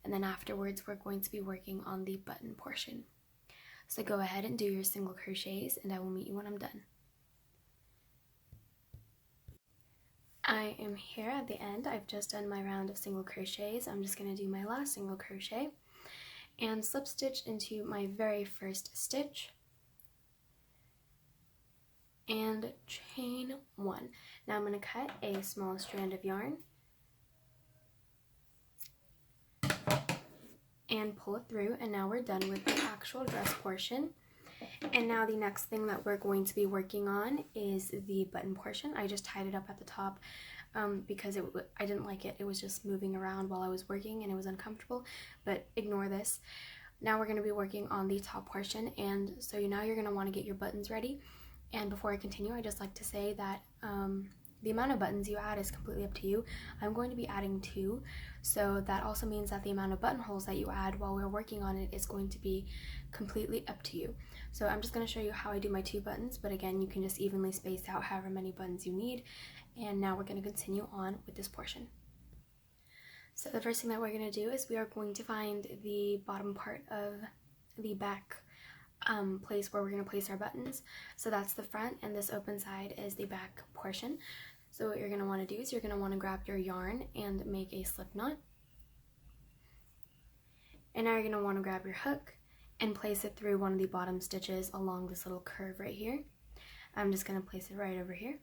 and then afterwards we're going to be working on the button portion. So go ahead and do your single crochets, and I will meet you when I'm done. I am here at the end. I've just done my round of single crochets. I'm just going to do my last single crochet and slip stitch into my very first stitch and chain one. Now I'm going to cut a small strand of yarn and pull it through, and now we're done with the actual dress portion. And now the next thing that we're going to be working on is the button portion. I just tied it up at the top because I didn't like it. It was just moving around while I was working and it was uncomfortable, but ignore this. Now we're going to be working on the top portion, and so now you're going to want to get your buttons ready. And before I continue, I just like to say that the amount of buttons you add is completely up to you. I'm going to be adding 2, so that also means that the amount of buttonholes that you add while we're working on it is going to be completely up to you. So I'm just going to show you how I do my 2 buttons, but again, you can just evenly space out however many buttons you need. And now we're going to continue on with this portion. So the first thing that we're going to do is we are going to find the bottom part of the back place where we're going to place our buttons. So that's the front, and this open side is the back portion. So what you're going to want to do is you're going to want to grab your yarn and make a slip knot. And now you're going to want to grab your hook and place it through one of the bottom stitches along this little curve right here. I'm just going to place it right over here.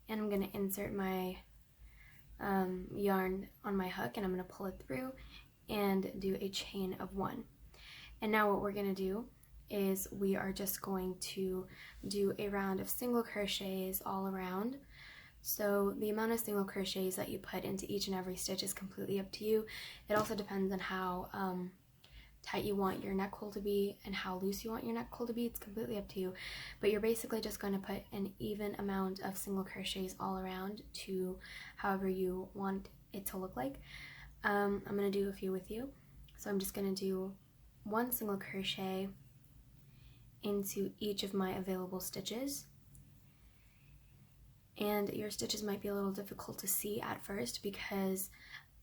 And I'm going to insert my yarn on my hook, and I'm going to pull it through and do a chain of 1. And now what we're going to do is we are just going to do a round of single crochets all around. So the amount of single crochets that you put into each and every stitch is completely up to you. It also depends on how tight you want your neck hole to be and how loose you want your neck hole to be. It's completely up to you, but you're basically just going to put an even amount of single crochets all around to however you want it to look like. I'm going to do a few with you. So I'm just going to do 1 single crochet into each of my available stitches. And your stitches might be a little difficult to see at first because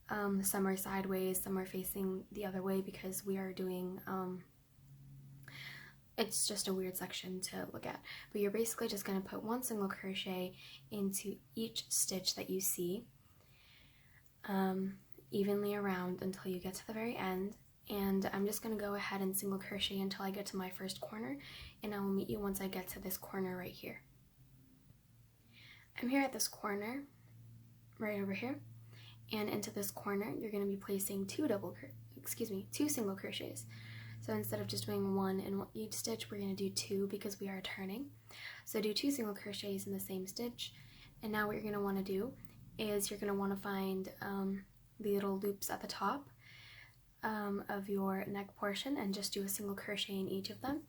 some are sideways, some are facing the other way because we are doing, it's just a weird section to look at. But you're basically just going to put 1 single crochet into each stitch that you see evenly around until you get to the very end. And I'm just going to go ahead and single crochet until I get to my first corner, and I will meet you once I get to this corner right here. I'm here at this corner, right over here, and into this corner you're going to be placing 2 single crochets. So instead of just doing 1 in each stitch, we're going to do 2 because we are turning. So do 2 single crochets in the same stitch, and now what you're going to want to do is you're going to want to find the little loops at the top of your neck portion and just do a single crochet in each of them.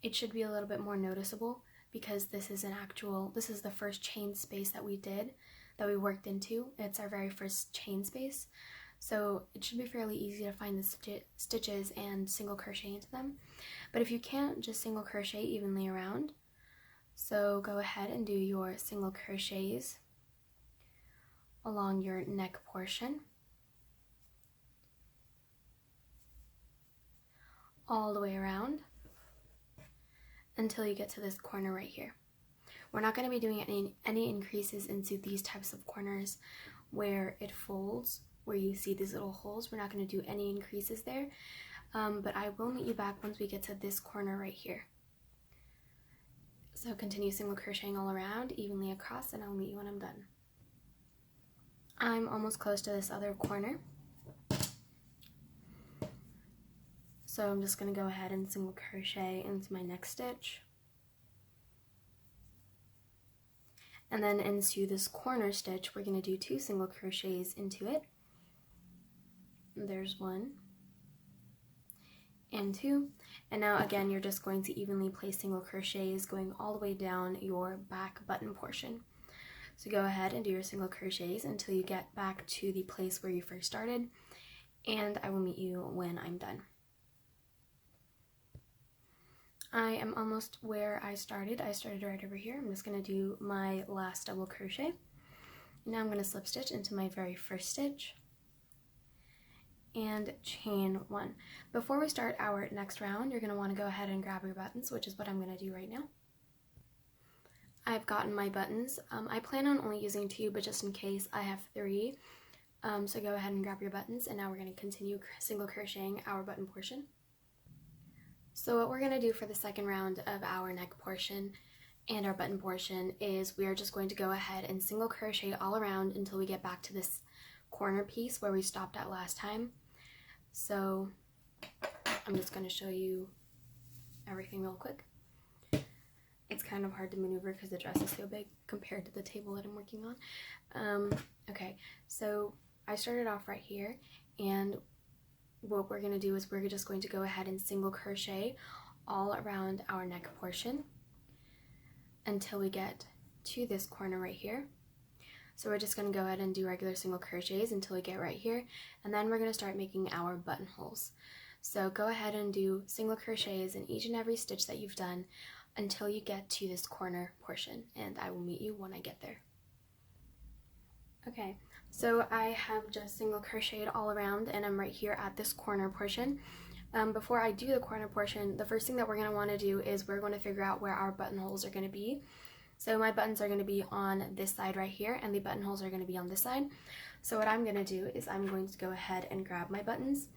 It should be a little bit more noticeable because this is the first chain space that we worked into. It's our very first chain space. So it should be fairly easy to find the stitches and single crochet into them. But if you can't, just single crochet evenly around. So go ahead and do your single crochets along your neck portion, all the way around until you get to this corner right here. We're not going to be doing any increases into these types of corners where it folds, where you see these little holes. We're not going to do any increases there, but I will meet you back once we get to this corner right here. So continue single crocheting all around, evenly across, and I'll meet you when I'm done. I'm almost close to this other corner. So I'm just going to go ahead and single crochet into my next stitch. And then into this corner stitch, we're going to do 2 single crochets into it. There's 1 and 2. And now again, you're just going to evenly place single crochets going all the way down your back button portion. So go ahead and do your single crochets until you get back to the place where you first started, and I will meet you when I'm done. I am almost where I started. I started right over here. I'm just going to do my last double crochet. Now I'm going to slip stitch into my very first stitch and chain 1. Before we start our next round, you're going to want to go ahead and grab your buttons, which is what I'm going to do right now. I've gotten my buttons. I plan on only using 2, but just in case I have 3. So go ahead and grab your buttons, and now we're going to continue single crocheting our button portion. So what we're going to do for the second round of our neck portion and our button portion is we are just going to go ahead and single crochet all around until we get back to this corner piece where we stopped at last time. So I'm just going to show you everything real quick. It's kind of hard to maneuver because the dress is so big compared to the table that I'm working on. Okay, so I started off right here, and what we're going to do is we're just going to go ahead and single crochet all around our neck portion until we get to this corner right here. So we're just going to go ahead and do regular single crochets until we get right here, and then we're going to start making our buttonholes. So go ahead and do single crochets in each and every stitch that you've done until you get to this corner portion, and I will meet you when I get there. Okay, so I have just single crocheted all around, and I'm right here at this corner portion. Before I do the corner portion, the first thing that we're going to want to do is we're going to figure out where our buttonholes are going to be. So my buttons are going to be on this side right here, and the buttonholes are going to be on this side. So what I'm going to do is I'm going to go ahead and grab my buttons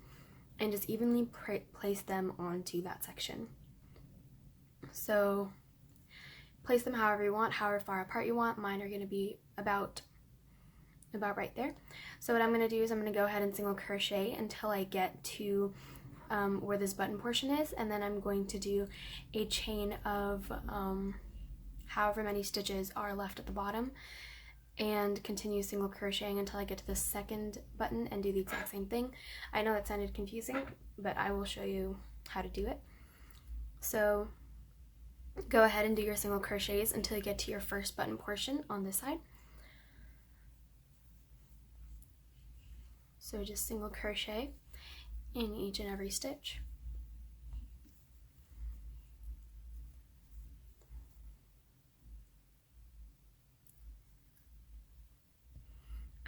and just evenly place them onto that section. So place them however you want, however far apart you want. Mine are going to be about right there. So what I'm going to do is I'm going to go ahead and single crochet until I get to where this button portion is, and then I'm going to do a chain of however many stitches are left at the bottom, and continue single crocheting until I get to the second button and do the exact same thing. I know that sounded confusing, but I will show you how to do it. So go ahead and do your single crochets until you get to your first button portion on this side. So just single crochet in each and every stitch.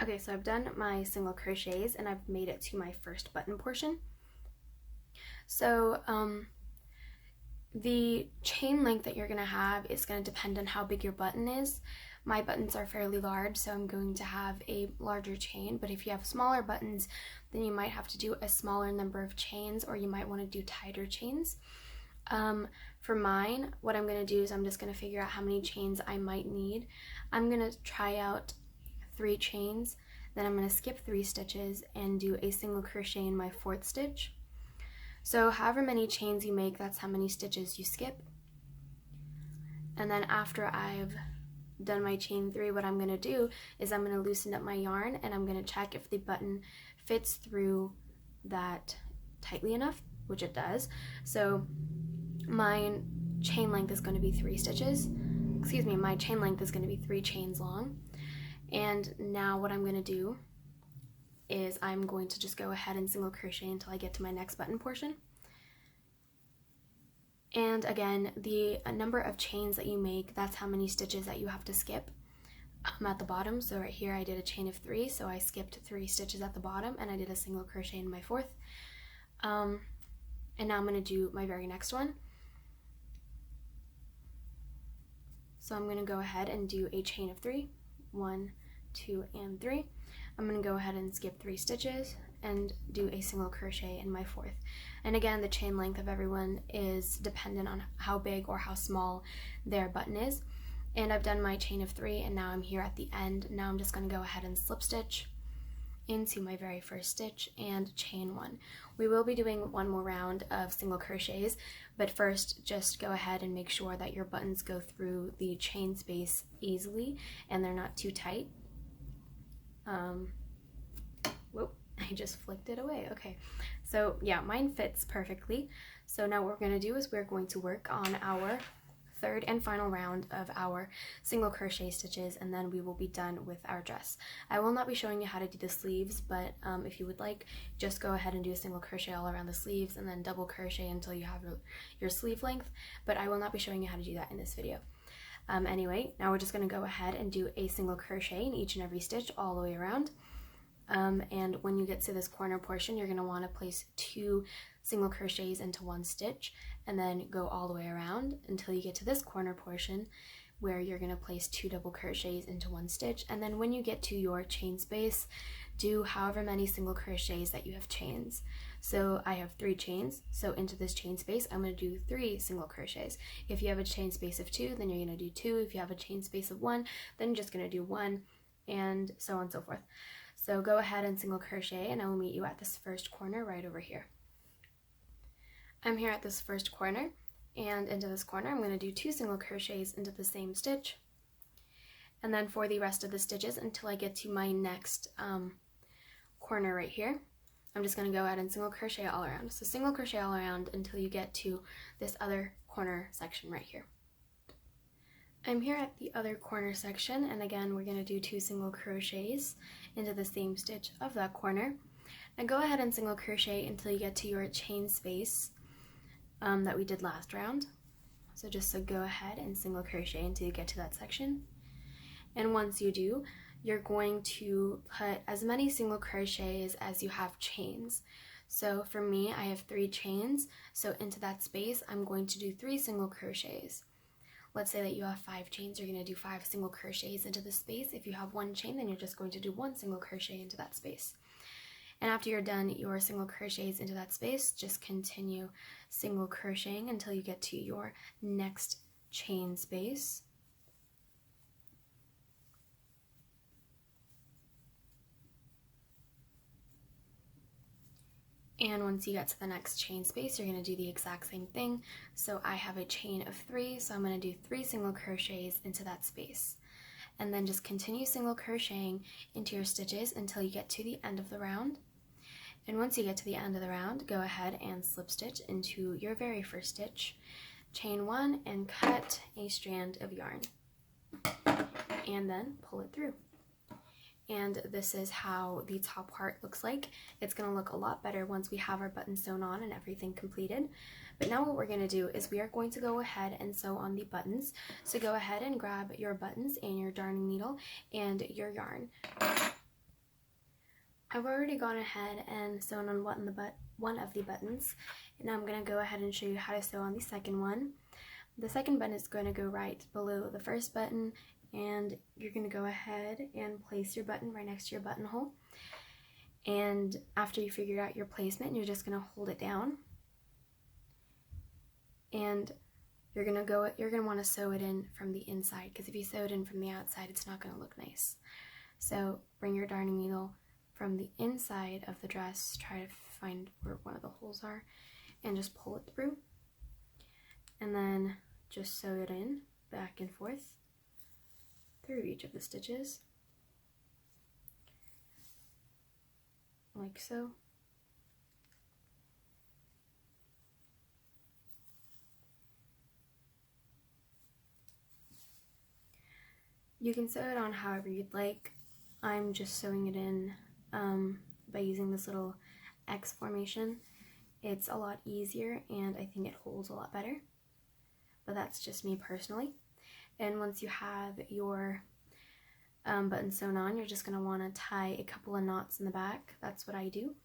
Okay, so I've done my single crochets and I've made it to my first button portion. So the chain length that you're going to have is going to depend on how big your button is. My buttons are fairly large, so I'm going to have a larger chain, but if you have smaller buttons, then you might have to do a smaller number of chains, or you might want to do tighter chains. For mine, what I'm going to do is I'm just going to figure out how many chains I might need. I'm going to try out 3 chains, then I'm going to skip 3 stitches and do a single crochet in my 4th stitch. So however many chains you make, that's how many stitches you skip. And then after I've done my chain 3, what I'm going to do is I'm going to loosen up my yarn, and I'm going to check if the button fits through that tightly enough, which it does. So my chain length is going to be 3 stitches. Excuse me, my chain length is going to be 3 chains long. And now what I'm going to do is I'm going to just go ahead and single crochet until I get to my next button portion. And again, the number of chains that you make, that's how many stitches that you have to skip at the bottom. So right here I did a chain of 3, so I skipped 3 stitches at the bottom, and I did a single crochet in my 4th. And now I'm going to do my very next one. So I'm going to go ahead and do a chain of 3, 1, 2, and 3. I'm going to go ahead and skip 3 stitches and do a single crochet in my 4th. And again, the chain length of everyone is dependent on how big or how small their button is. And I've done my chain of 3, and now I'm here at the end. Now I'm just going to go ahead and slip stitch into my very first stitch and chain 1. We will be doing one more round of single crochets, but first just go ahead and make sure that your buttons go through the chain space easily and they're not too tight. Whoop, I just flicked it away. Okay, so yeah, mine fits perfectly. So now what we're going to do is we're going to work on our third and final round of our single crochet stitches, and then we will be done with our dress. I will not be showing you how to do the sleeves, but if you would like, just go ahead and do a single crochet all around the sleeves and then double crochet until you have your sleeve length, but I will not be showing you how to do that in this video. Anyway, now we're just going to go ahead and do a single crochet in each and every stitch all the way around. And when you get to this corner portion, you're going to want to place 2 single crochets into 1 stitch and then go all the way around until you get to this corner portion where you're going to place 2 double crochets into 1 stitch. And then when you get to your chain space, do however many single crochets that you have chains. So I have 3 chains, so into this chain space I'm going to do 3 single crochets. If you have a chain space of 2, then you're going to do 2. If you have a chain space of 1, then you're just going to do 1, and so on and so forth. So go ahead and single crochet, and I will meet you at this first corner right over here. I'm here at this first corner, and into this corner I'm going to do 2 single crochets into the same stitch, and then for the rest of the stitches until I get to my next corner right here, I'm just going to go ahead and single crochet all around. So single crochet all around until you get to this other corner section right here. I'm here at the other corner section, and again we're going to do 2 single crochets into the same stitch of that corner, and go ahead and single crochet until you get to your chain space that we did last round. So go ahead and single crochet until you get to that section, and once you do, you're going to put as many single crochets as you have chains. So for me, I have 3 chains, so into that space I'm going to do 3 single crochets. Let's say that you have 5 chains, you're going to do 5 single crochets into the space. If you have 1 chain, then you're just going to do 1 single crochet into that space. And after you're done your single crochets into that space, just continue single crocheting until you get to your next chain space. And once you get to the next chain space, you're going to do the exact same thing. So I have a chain of 3, so I'm going to do 3 single crochets into that space. And then just continue single crocheting into your stitches until you get to the end of the round. And once you get to the end of the round, go ahead and slip stitch into your very first stitch, chain 1, and cut a strand of yarn. And then pull it through. And this is how the top part looks like. It's going to look a lot better once we have our buttons sewn on and everything completed. But now what we're going to do is we are going to go ahead and sew on the buttons. So go ahead and grab your buttons and your darning needle and your yarn. I've already gone ahead and sewn on one of the buttons, and now I'm going to go ahead and show you how to sew on the second one. The second button is going to go right below the first button, and you're going to go ahead and place your button right next to your buttonhole. And after you figured out your placement, you're just going to hold it down, and you're going to want to sew it in from the inside, because if you sew it in from the outside, it's not going to look nice. So bring your darning needle from the inside of the dress, try to find where one of the holes are, and just pull it through, and then just sew it in back and forth through each of the stitches, like so. You can sew it on however you'd like. I'm just sewing it in by using this little X formation. It's a lot easier, and I think it holds a lot better, but that's just me personally. And once you have your button sewn on, you're just going to want to tie a couple of knots in the back. That's what I do,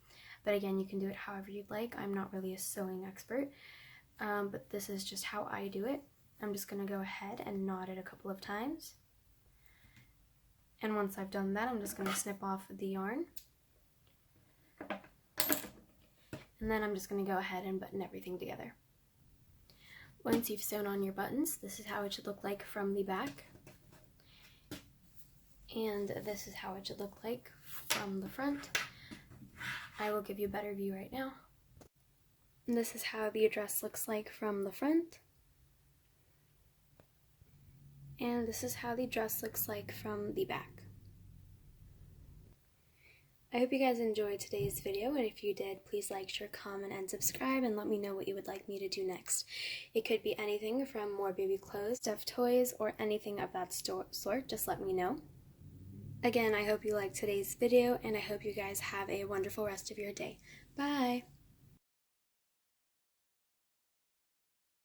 but again, you can do it however you'd like. I'm not really a sewing expert, but this is just how I do it. I'm just going to go ahead and knot it a couple of times. And once I've done that, I'm just going to snip off the yarn. And then I'm just going to go ahead and button everything together. Once you've sewn on your buttons, this is how it should look like from the back. And this is how it should look like from the front. I will give you a better view right now. And this is how the dress looks like from the front. And this is how the dress looks like from the back. I hope you guys enjoyed today's video, and if you did, please like, share, comment, and subscribe, and let me know what you would like me to do next. It could be anything from more baby clothes, stuffed toys, or anything of that sort. Just let me know. Again, I hope you liked today's video, and I hope you guys have a wonderful rest of your day. Bye!